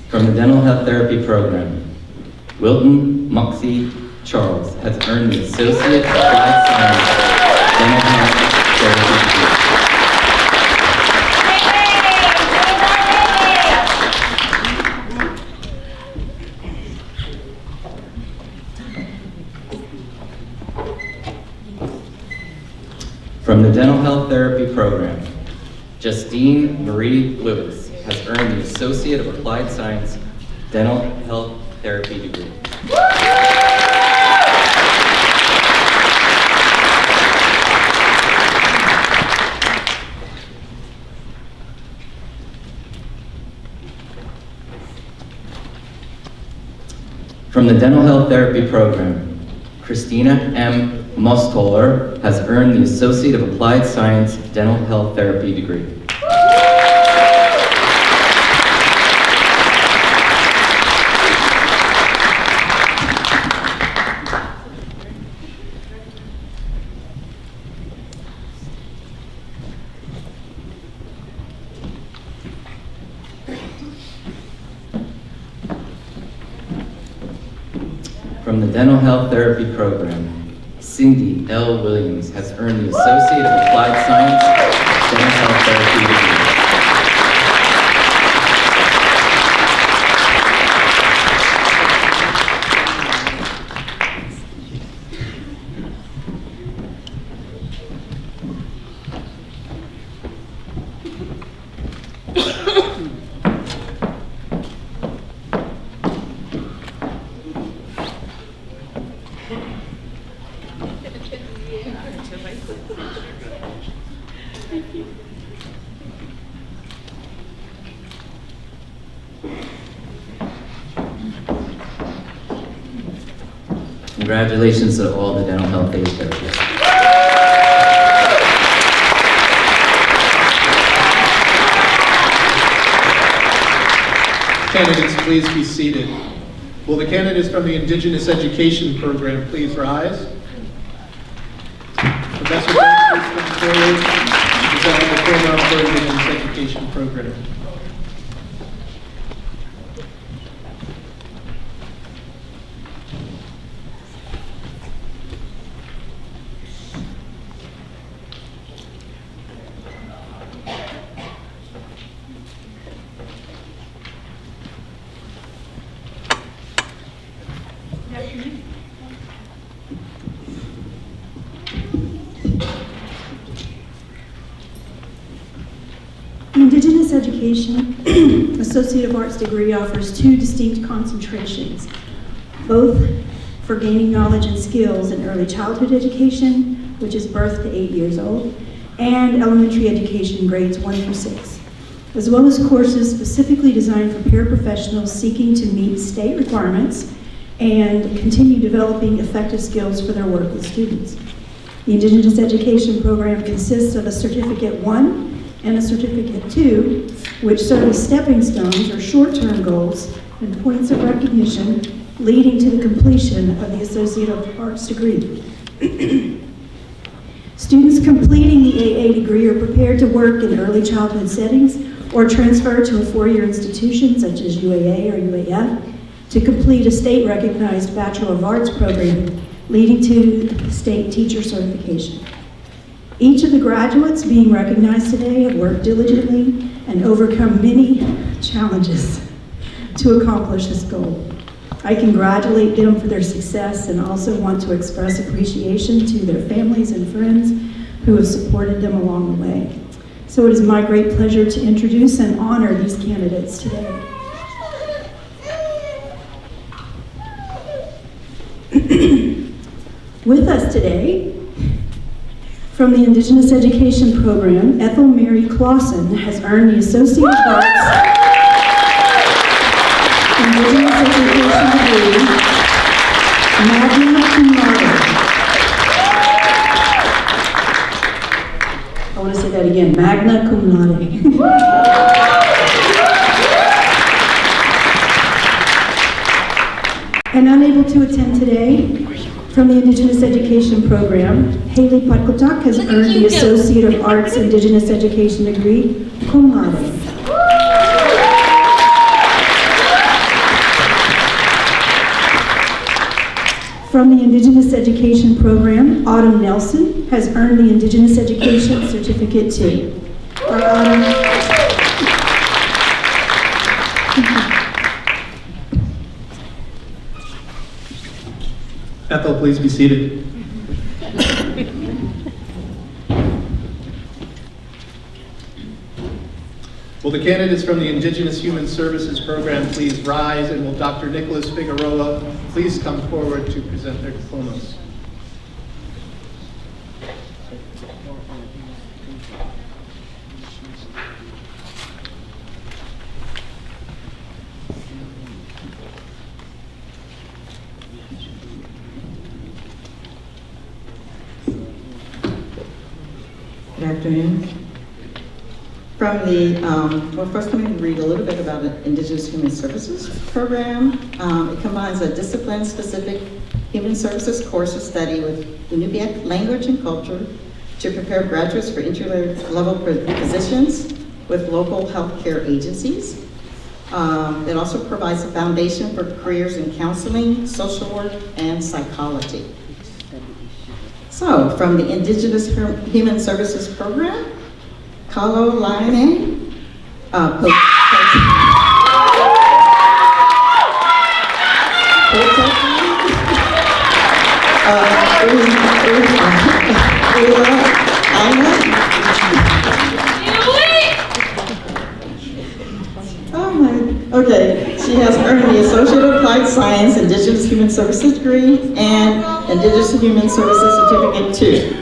[SPEAKER 10] From the Dental Health Therapy Program, Wilton Moxie Charles has earned the Associate of Applied Science Dental Health Therapy degree. From the Dental Health Therapy Program, Justine Marie Lewis has earned the Associate of Applied Science Dental Health Therapy degree. From the Dental Health Therapy Program, Christina M. Mostoller has earned the Associate of Applied Science Dental Health Therapy degree. From the Dental Health Therapy Program, Cindy L. Williams has earned the Associate of Applied Science Dental Health Therapy degree. Congratulations to all the dental health aid therapists.
[SPEAKER 3] Candidates, please be seated. Will the candidates from the Indigenous Education Program please rise? Professor Jones, please come forward to present the diploma for Indigenous Education Program.
[SPEAKER 11] The Indigenous Education Associate of Arts degree offers two distinct concentrations, both for gaining knowledge and skills in early childhood education, which is birth to 8 years old, and elementary education grades 1 through 6, as well as courses specifically designed for paraprofessionals seeking to meet state requirements and continue developing effective skills for their work with students. The Indigenous Education Program consists of a Certificate 1 and a Certificate 2, which serve as stepping stones or short-term goals and points of recognition leading to the completion of the Associate of Arts degree. Students completing the AA degree are prepared to work in early childhood settings or transfer to a four-year institution such as UAA or UAF to complete a state-recognized Bachelor of Arts program leading to state teacher certification. Each of the graduates being recognized today have worked diligently and overcome many challenges to accomplish this goal. I congratulate them for their success and also want to express appreciation to their families and friends who have supported them along the way. So it is my great pleasure to introduce and honor these candidates today. With us today, from the Indigenous Education Program, Ethel Mary Clausen has earned the Associate of Arts Indigenous Education degree, magna cum laude. I want to say that again, magna cum laude. And unable to attend today, from the Indigenous Education Program, Haley Patkotak has earned the Associate of Arts Indigenous Education degree, cum laude. From the Indigenous Education Program, Autumn Nelson has earned the Indigenous Education Certificate 2. Our Autumn.
[SPEAKER 3] Ethel, please be seated. Will the candidates from the Indigenous Human Services Program please rise, and will Dr. Nicholas Figueroa please come forward to present their diplomas?
[SPEAKER 12] Good afternoon. From the, well, first let me read a little bit about the Indigenous Human Services Program. It combines a discipline-specific human services course of study with Inupiaq language and culture to prepare graduates for entry-level positions with local healthcare agencies. It also provides a foundation for careers in counseling, social work, and psychology. So, from the Indigenous Human Services Program, Kalo Laine, Okay, she has earned the Associate of Applied Science Indigenous Human Services degree and Indigenous Human Services Certificate 2.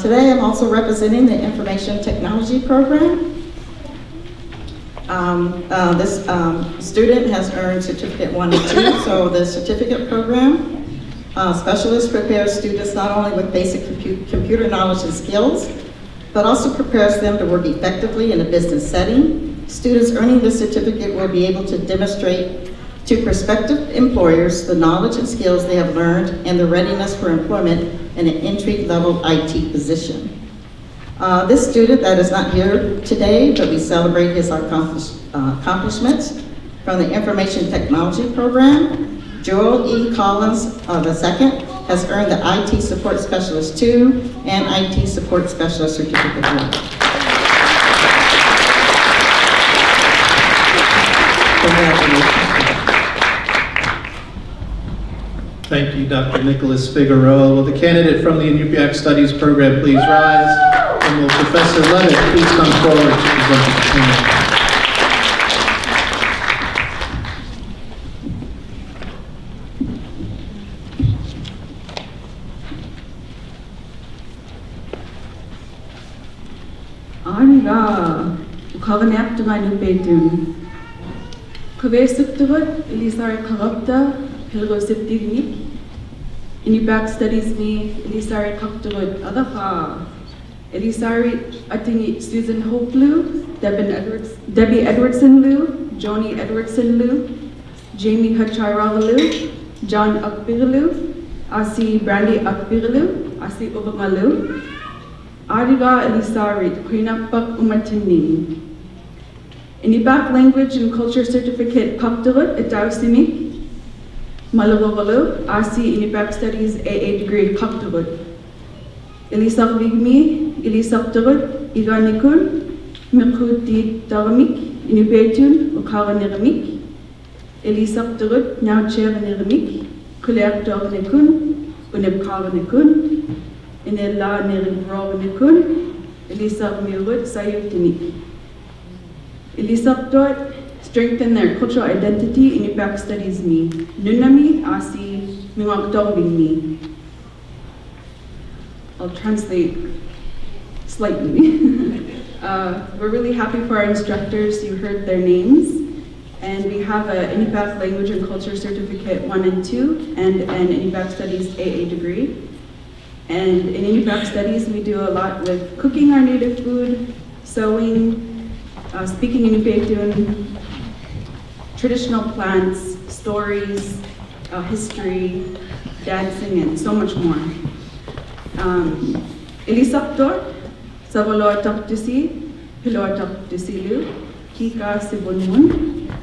[SPEAKER 12] Today, I'm also representing the Information Technology Program. This student has earned Certificate 1 and 2, so the certificate program specialist prepares students not only with basic computer knowledge and skills, but also prepares them to work effectively in a business setting. Students earning this certificate will be able to demonstrate to prospective employers the knowledge and skills they have learned and the readiness for employment in an entry-level IT position. This student that is not here today, but we celebrate his accomplishments from the Information Technology Program. Joel E. Collins II has earned the IT Support Specialist 2 and IT Support Specialist Certificate 1. Congratulations.
[SPEAKER 3] Thank you, Dr. Nicholas Figueroa. Will the candidate from the Inupiaq Studies Program please rise? And will Professor Levitt please come forward to present the diploma?
[SPEAKER 13] Aniga, ukavanap to my new bedroom. Kavesuktuvat, Elisar Karapta, Pilgosiptigni. Inupiaq Studies me, Elisar Kaktuvat Adaha. Elisari Atingi Susan Hopelu, Debbie Edwardson Liu, Joni Edwardson Liu, Jamie Hacharavalu, John Akbirilu, Asi Brandy Akbirilu, Asi Ubamalu, Ariga Elisari, Quinapak Umatini. Inupiaq Language and Culture Certificate Kaktuvat Etausimik, Malavovalu, Asi Inupiaq Studies AA degree Kaktuvat. Ilisagvik mi, Ilisagtuvat, Iganikun, Mikuti Daramik, Inubetun, Ukara Niramik, Ilisagtuvat, now chair Niramik, Kuler Dornikun, Unebkara Nikun, Inela Niribro Nikun, Elisag Mirut, Sayutinik. Ilisagtuvat, strengthen their cultural identity, Inupiaq Studies me, Nunami, Asi, Mingakdorbing me. I'll translate slightly. We're really happy for our instructors. You heard their names. And we have an Inupiaq Language and Culture Certificate 1 and 2 and an Inupiaq Studies AA degree. And in Inupiaq Studies, we do a lot with cooking our native food, sewing, speaking Inupiaqtun, traditional plants, stories, history, dancing, and so much more. Ilisaktor, Savalo Taktusi, Pilo Taktusilu, Kika Sibunmun,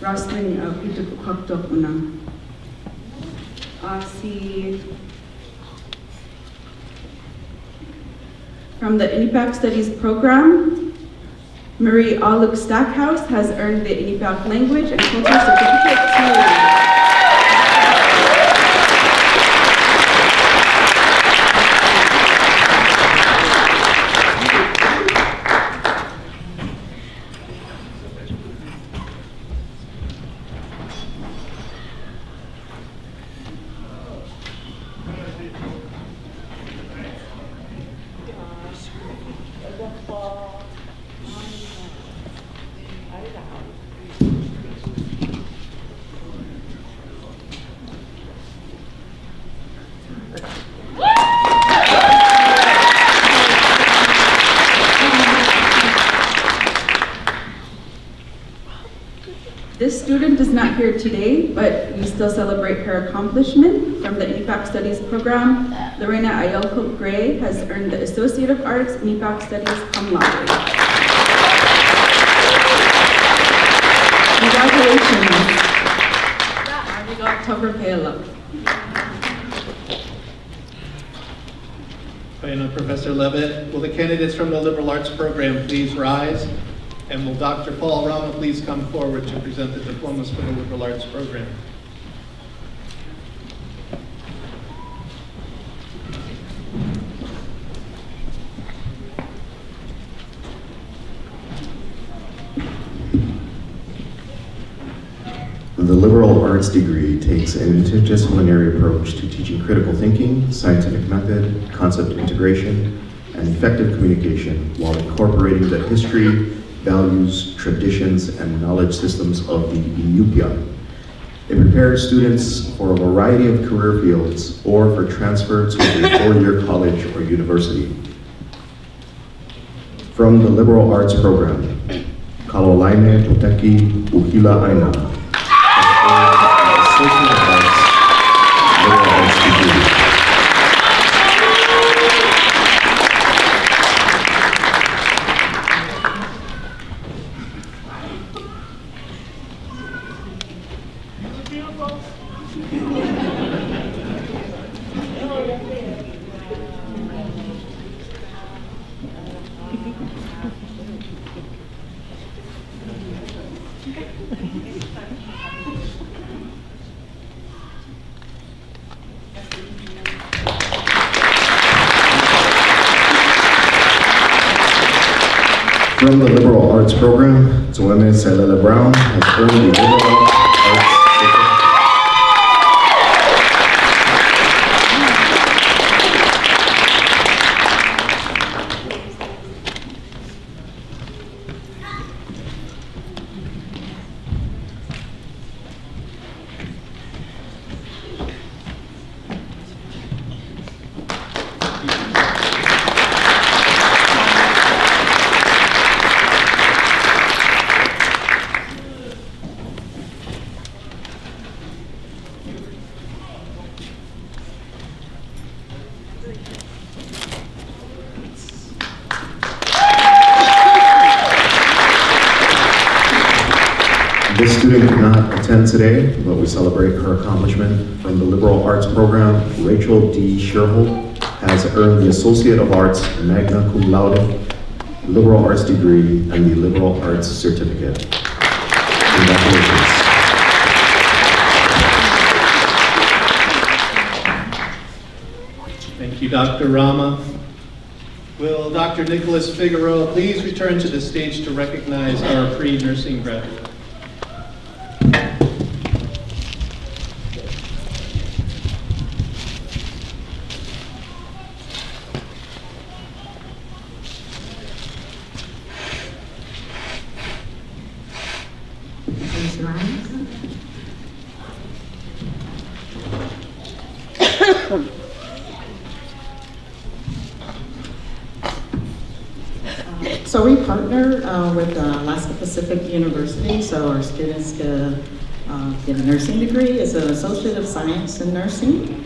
[SPEAKER 13] Wrestling Pitu Kaktok Unang. From the Inupiaq Studies Program, Marie Aluk Stackhouse has earned the Inupiaq Language and Culture Certificate 2. This student is not here today, but we still celebrate her accomplishment. From the INIPAC Studies program, Lorena Ayelco Gray has earned the Associate of Arts INIPAC Studies cum laude. Congratulations. Arigato Pela.
[SPEAKER 3] Professor Levitt, will the candidates from the liberal arts program please rise? And will Dr. Paul Rama please come forward to present the diplomas for the liberal arts program?
[SPEAKER 14] The liberal arts degree takes an interdisciplinary approach to teaching critical thinking, scientific method, concept integration, and effective communication while incorporating the history, values, traditions, and knowledge systems of the Inupiat. It prepares students for a variety of career fields or for transfer to a four-year college or university. From the liberal arts program, Kalolaine Toteki Uhila Aina. Associate of Arts, liberal arts degree. From the liberal arts program, Zoeme Selele Brown has earned the liberal arts certificate. This student could not attend today, but we celebrate her accomplishment. From the liberal arts program, Rachel D. Sherholt has earned the Associate of Arts magna cum laude, liberal arts degree, and the liberal arts certificate. Congratulations.
[SPEAKER 3] Thank you, Dr. Rama. Will Dr. Nicholas Figueroa please return to the stage to recognize our pre-nursing graduate?
[SPEAKER 12] So we partner with Alaska Pacific University, so our students get a nursing degree as an Associate of Science in Nursing.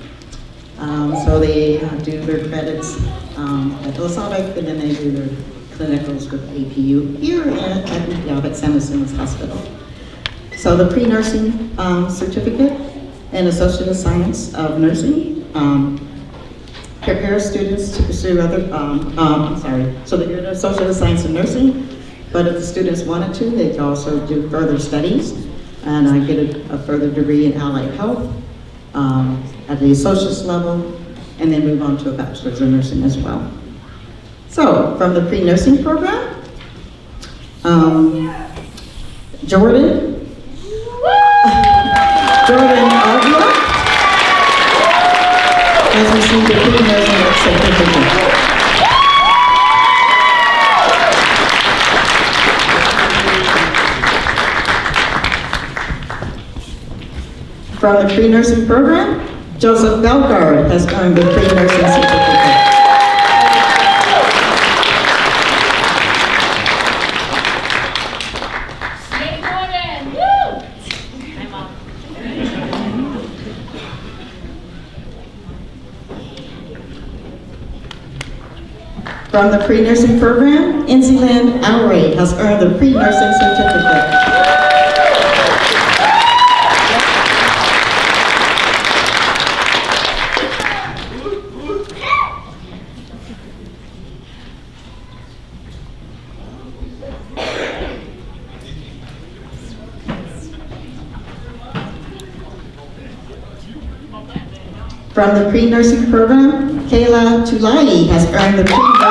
[SPEAKER 12] So they do their credits at Ilisagvik, and then they do their clinicals with APU here at San Luis Hospital. So the pre-nursing certificate and Associate of Science of Nursing prepare students to pursue other, so they get an Associate of Science in Nursing, but if the students wanted to, they could also do further studies and get a further degree in allied health at the associate's level, and then move on to a bachelor's in nursing as well. So, from the pre-nursing program, Jordan Avila has received a pre-nursing certificate. From the pre-nursing program, Joseph Belgard has earned the pre-nursing certificate. From the pre-nursing program, Inziland Alray has earned the pre-nursing certificate. From the pre-nursing program, Kayla Tulai has earned the pre-nursing.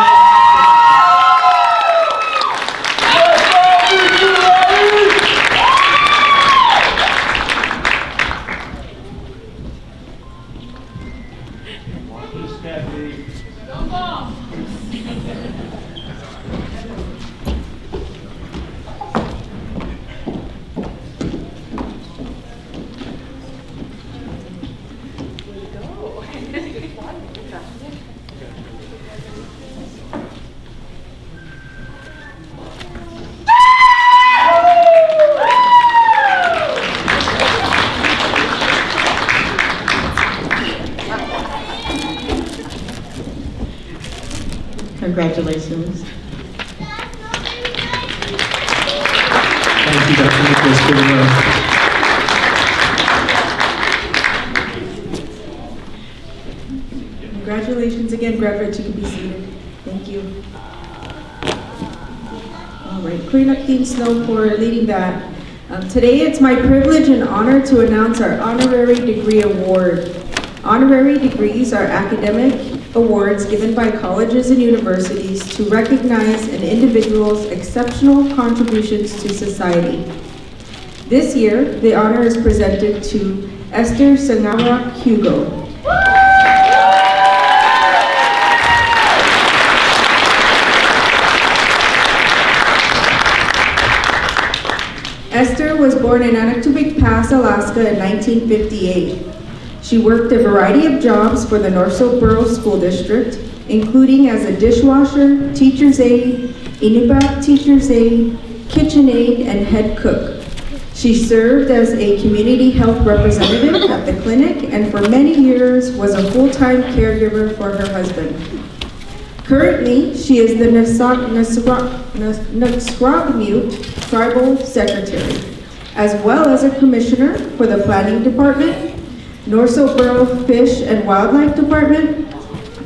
[SPEAKER 12] Congratulations.
[SPEAKER 3] Thank you, Dr. Nicholas, for the
[SPEAKER 1] Congratulations again, graduates. You can be seated. Thank you. All right, Queen Dean Snow for leading that. Today, it's my privilege and honor to announce our Honorary Degree Award. Honorary degrees are academic awards given by colleges and universities to recognize an individual's exceptional contributions to society. This year, the honor is presented to Esther Sangara Hugo. Esther was born in Ilisagvik Pass, Alaska in 1958. She worked a variety of jobs for the North Borough School District, including as a dishwasher, teacher's aide, Inupiaq teacher's aide, kitchen aide, and head cook. She served as a community health representative at the clinic and for many years was a full-time caregiver for her husband. Currently, she is the Ilisagvik Tribal Secretary, as well as a commissioner for the Planning Department, North Borough Fish and Wildlife Department,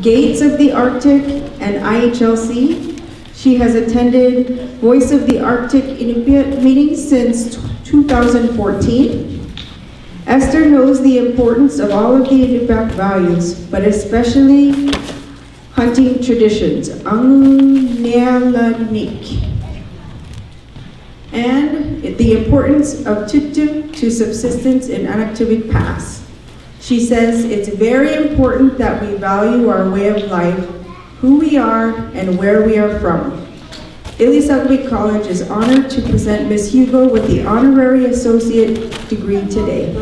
[SPEAKER 1] Gates of the Arctic, and IHLC. She has attended Voice of the Arctic Inupiat meetings since 2014. Esther knows the importance of all of the Inupiaq values, but especially hunting traditions, and the importance of tutu to subsistence in Ilisagvik Pass. She says it's very important that we value our way of life, who we are, and where we are from. Ilisagvik College is honored to present Ms. Hugo with the Honorary Associate degree today.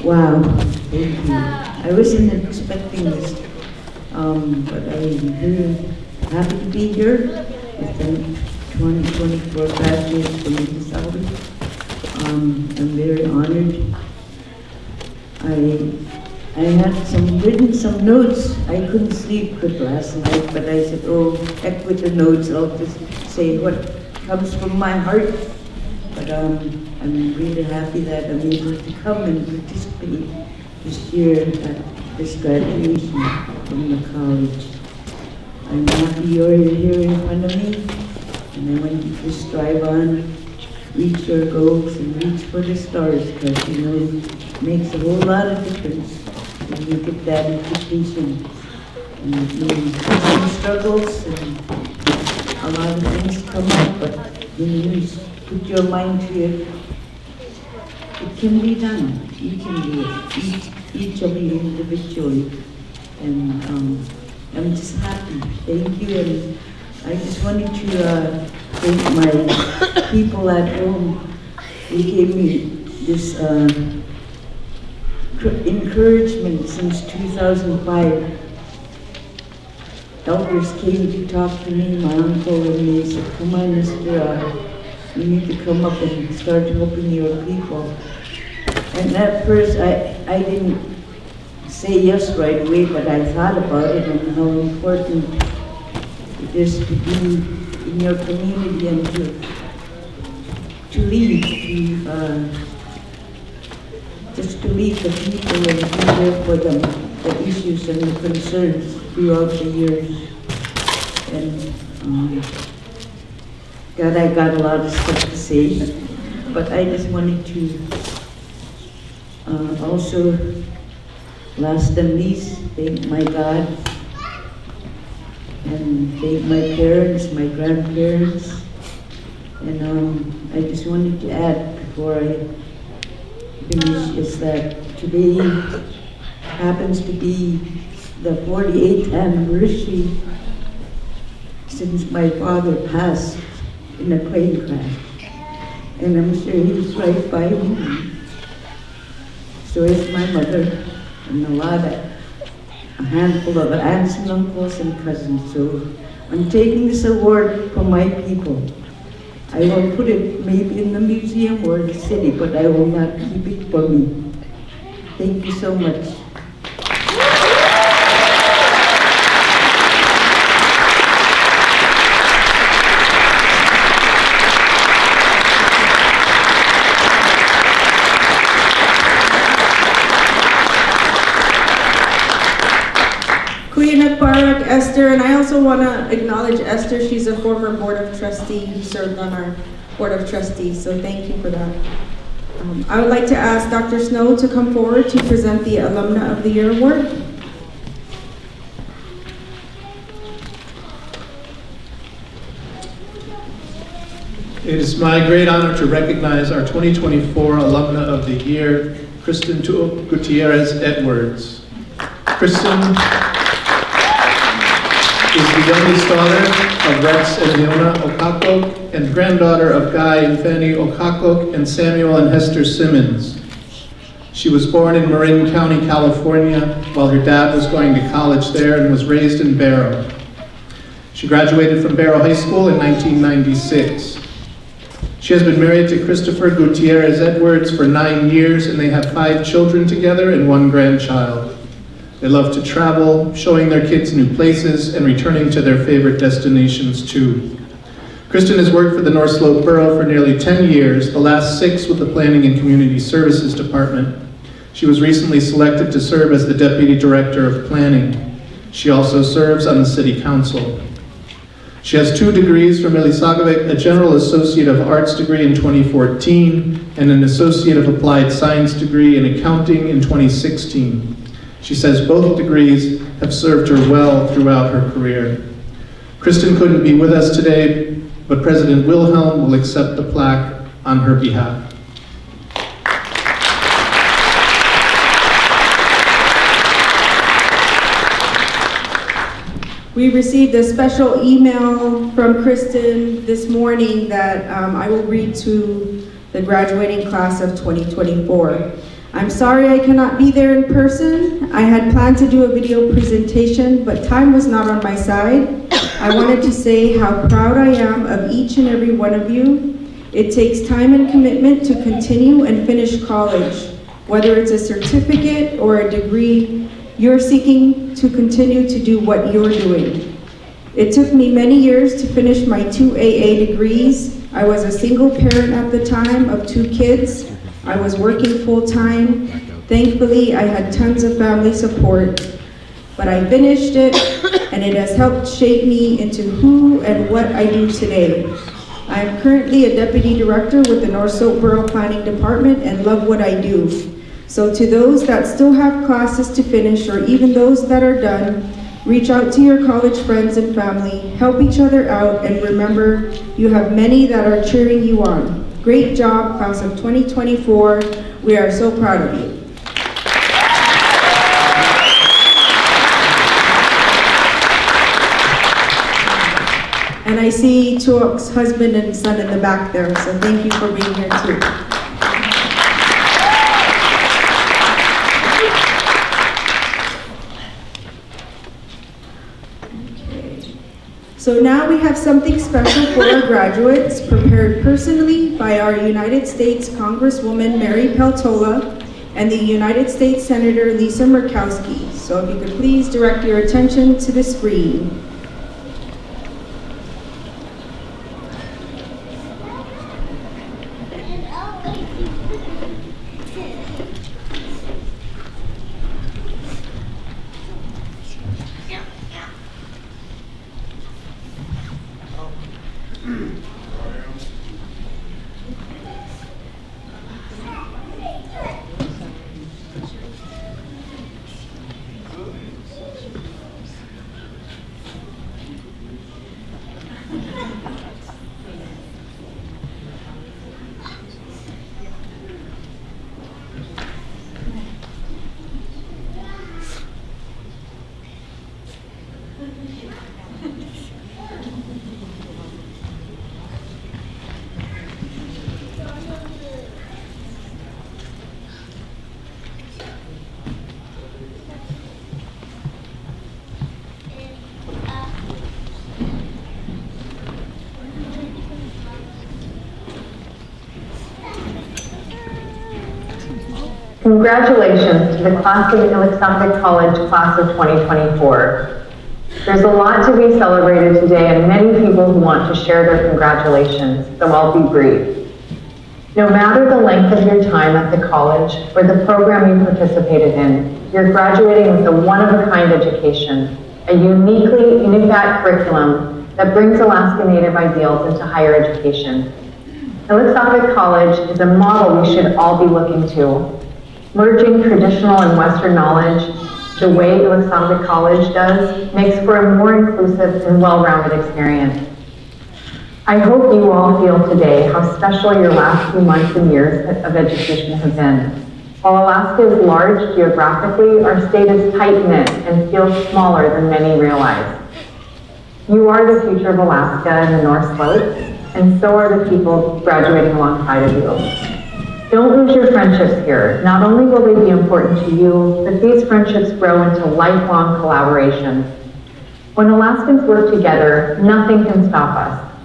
[SPEAKER 15] Wow, thank you. I wasn't expecting this, but I'm very happy to be here with the 2024 graduates from Ilisagvik. I'm very honored. I had written some notes. I couldn't sleep good last night, but I said, oh, heck with the notes. I'll just say what comes from my heart. But I'm really happy that I'm able to come and participate this year at this graduation from the college. I'm happy you're here in front of me, and I want you to strive on, reach your goals, and reach for the stars, because you know it makes a whole lot of difference when you get that education. And it means some struggles and a lot of things come up, but when you put your mind to it, it can be done. You can do it, each of you individually. And I'm just happy. Thank you, and I just wanted to thank my people at home. They gave me this encouragement since 2005. Elders came to talk to me, my uncle, and they said, come on, Mr. You need to come up and start helping your people. And at first, I didn't say yes right away, but I thought about it and how important it is to be in your community and to lead, just to lead the people and be there for them, the issues and the concerns throughout the years. And God, I got a lot of stuff to say, but I just wanted to also, last and least, thank my God and thank my parents, my grandparents. And I just wanted to add before I finish is that today happens to be the 48th anniversary since my father passed in a plane crash. And I'm sure he's right by me. So is my mother and a handful of aunts and uncles and cousins. So I'm taking this award from my people. I will put it maybe in the museum or the city, but I will not keep it for me. Thank you so much.
[SPEAKER 1] Esther, and I also want to acknowledge Esther. She's a former Board of Trustee who served on our Board of Trustees, so thank you for that. I would like to ask Dr. Snow to come forward to present the Alumna of the Year Award.
[SPEAKER 3] It is my great honor to recognize our 2024 Alumna of the Year, Kristen Gutierrez Edwards. Kristen is the youngest daughter of Rex and Leona Okakok and granddaughter of Guy and Fanny Okakok and Samuel and Hester Simmons. She was born in Marin County, California, while her dad was going to college there and was raised in Barrow. She graduated from Barrow High School in 1996. She has been married to Christopher Gutierrez Edwards for 9 years, and they have 5 children together and 1 grandchild. They love to travel, showing their kids new places, and returning to their favorite destinations too. Kristen has worked for the North Slope Borough for nearly 10 years, the last 6 with the Planning and Community Services Department. She was recently selected to serve as the Deputy Director of Planning. She also serves on the City Council. She has 2 degrees from Ilisagvik, a General Associate of Arts degree in 2014, and an Associate of Applied Science degree in Accounting in 2016. She says both degrees have served her well throughout her career. Kristen couldn't be with us today, but President Wilhelm will accept the plaque on her behalf.
[SPEAKER 1] We received a special email from Kristen this morning that I will read to the graduating class of 2024. I'm sorry I cannot be there in person. I had planned to do a video presentation, but time was not on my side. I wanted to say how proud I am of each and every one of you. It takes time and commitment to continue and finish college. Whether it's a certificate or a degree, you're seeking to continue to do what you're doing. It took me many years to finish my 2 AA degrees. I was a single parent at the time of 2 kids. I was working full-time. Thankfully, I had tons of family support, but I finished it, and it has helped shape me into who and what I do today. I am currently a Deputy Director with the North Slope Borough Planning Department and love what I do. So to those that still have classes to finish, or even those that are done, reach out to your college friends and family, help each other out, and remember, you have many that are cheering you on. Great job, class of 2024. We are so proud of you. And I see Chuok's husband and son in the back there, so thank you for being here too. So now we have something special for our graduates, prepared personally by our United States Congresswoman Mary Peltola and the United States Senator Lisa Murkowski. So if you could please direct your attention to the screen.
[SPEAKER 16] Congratulations to the class of Ilisagvik College class of 2024. There's a lot to be celebrated today and many people who want to share their congratulations, so I'll be brief. No matter the length of your time at the college or the program you participated in, you're graduating with a one-of-a-kind education, a uniquely Inupiat curriculum that brings Alaska Native ideals into higher education. Ilisagvik College is a model we should all be looking to. Merging traditional and Western knowledge the way Ilisagvik College does makes for a more inclusive and well-rounded experience. I hope you all feel today how special your last few months and years of education have been. While Alaska is large geographically, our state is tight-knit and feels smaller than many realize. You are the future of Alaska and the North Slope, and so are the people graduating alongside of you. Don't lose your friendships here. Not only will they be important to you, but these friendships grow into lifelong collaborations. When Alaskans work together, nothing can stop us.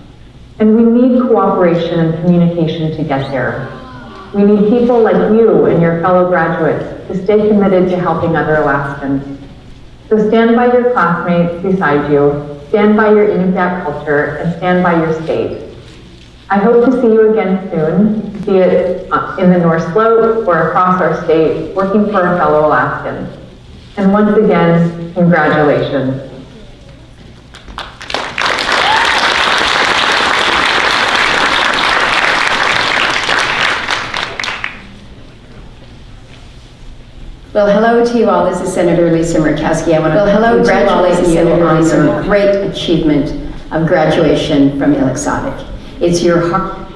[SPEAKER 16] And we need cooperation and communication to get there. We need people like you and your fellow graduates to stay committed to helping other Alaskans. So stand by your classmates beside you, stand by your Inupiat culture, and stand by your state. I hope to see you again soon, be it in the North Slope or across our state, working for our fellow Alaskans. And once again, congratulations.
[SPEAKER 17] Well, hello to you all. This is Senator Lisa Murkowski. I want to congratulate you on your great achievement of graduation from Ilisagvik. It's your hard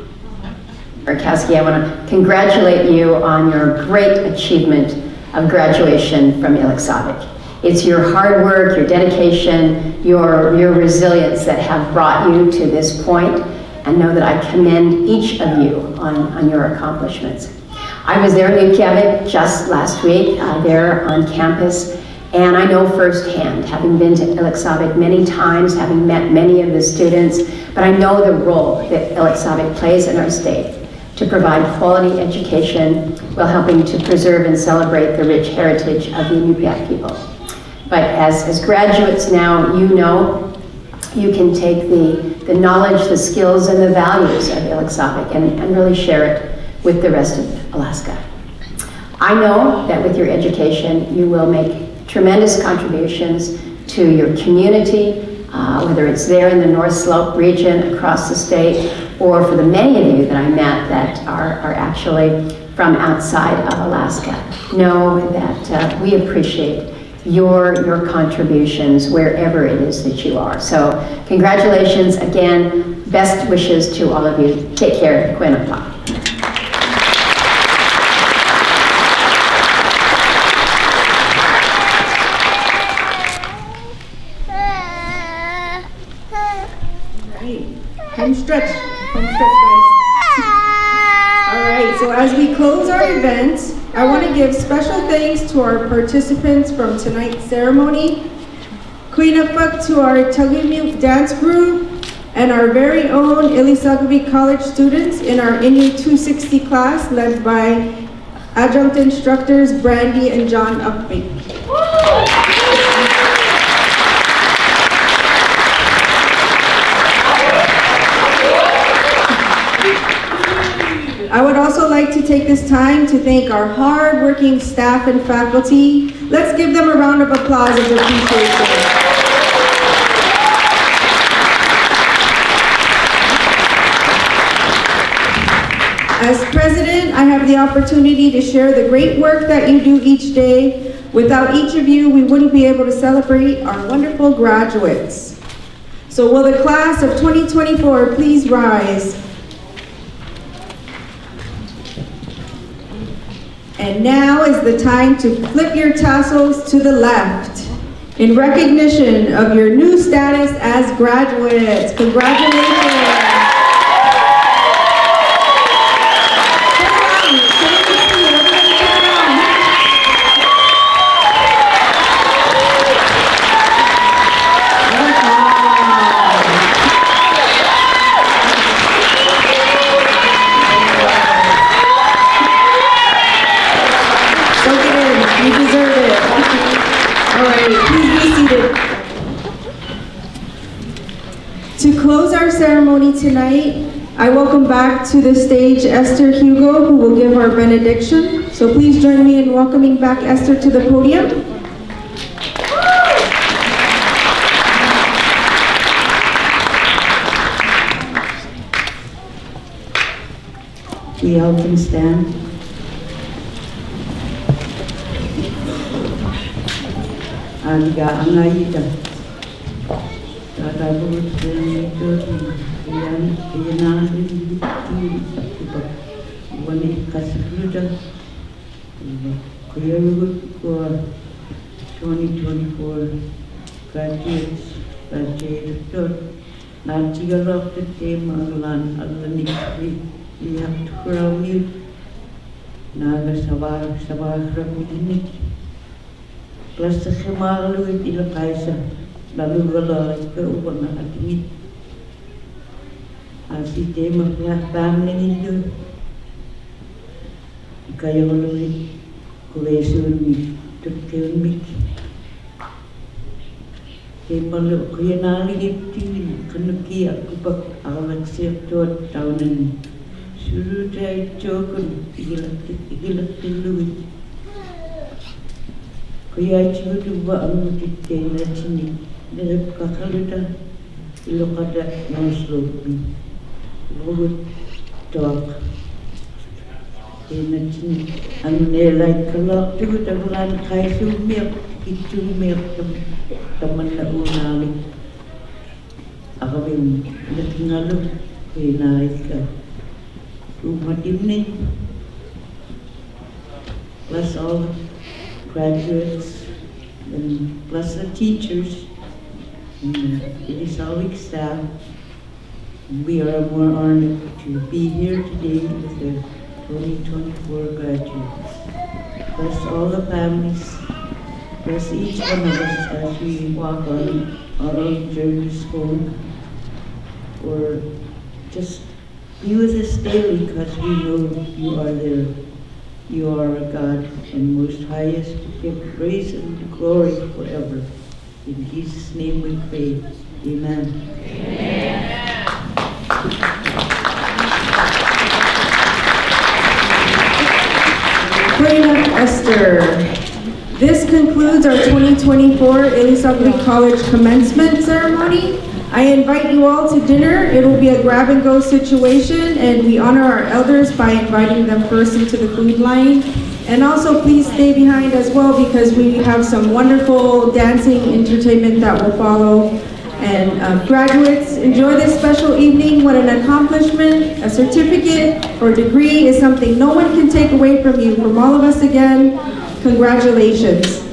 [SPEAKER 17] Murkowski, I want to congratulate you on your great achievement of graduation from Ilisagvik. It's your hard work, your dedication, your resilience that have brought you to this point, and know that I commend each of you on your accomplishments. I was there in Ilisagvik just last week, there on campus, and I know firsthand, having been to Ilisagvik many times, having met many of the students, but I know the role that Ilisagvik plays in our state to provide quality education while helping to preserve and celebrate the rich heritage of the Inupiat people. But as graduates now, you know you can take the knowledge, the skills, and the values of Ilisagvik and really share it with the rest of Alaska. I know that with your education, you will make tremendous contributions to your community, whether it's there in the North Slope region, across the state, or for the many of you that I met that are actually from outside of Alaska. Know that we appreciate your contributions wherever it is that you are. So congratulations again, best wishes to all of you. Take care, Quinapa.
[SPEAKER 1] stretch. Home stretch, guys. All right, so as we close our event, I want to give special thanks to our participants from tonight's ceremony, Kuinapuk to our Tagumuk dance group, and our very own Ilisagvik College students in our INU 260 class led by adjunct instructors Brandy and John Upbeek. I would also like to take this time to thank our hard-working staff and faculty. Let's give them a round of applause of appreciation. As president, I have the opportunity to share the great work that you do each day. Without each of you, we wouldn't be able to celebrate our wonderful graduates. So will the class of 2024 please rise? And now is the time to flip your tassels to the left in recognition of your new status as graduates. Congratulations. To close our ceremony tonight, I welcome back to the stage Esther Hugo, who will give our benediction. So please join me in welcoming back Esther to the podium.
[SPEAKER 15] We all can stand. Aliga angaita. Tata buat itu yang wanita kasih kuya for 2024 graduates nanti kalau tema alani lihat kurang naga sabar ini kelas semalu itu kaisa lalu kalau ke ubah atimit asih tema ya family itu kaya lalu kulesun mi terkeun mi tema lalu kaya nali itu kenuki aku pak awak siap tahunan suruh saya cokun ikilat dulu kaya cuci buat amu titena sini dari kakaluda ilo kada noslopi lugut tok tena sini anu nelai kalau tu tagulan kai sumiak itu miak teman na unali akabim natingalu kaya ka rumah dimni plus all graduates and plus the teachers and Ilisagvik staff. We are more honored to be here today with the 2024 graduates. Bless all the families, bless each one of us as we walk on our own journeys home, or just be with us daily because we know you are there. You are our God and most highest, to give praise and glory forever. In Jesus' name we pray. Amen.
[SPEAKER 1] Queen of Esther. This concludes our 2024 Ilisagvik College commencement ceremony. I invite you all to dinner. It will be a grab-and-go situation, and we honor our elders by inviting them first into the food line. And also, please stay behind as well because we have some wonderful dancing entertainment that will follow. And graduates, enjoy this special evening. What an accomplishment. A certificate or degree is something no one can take away from you. From all of us again, congratulations.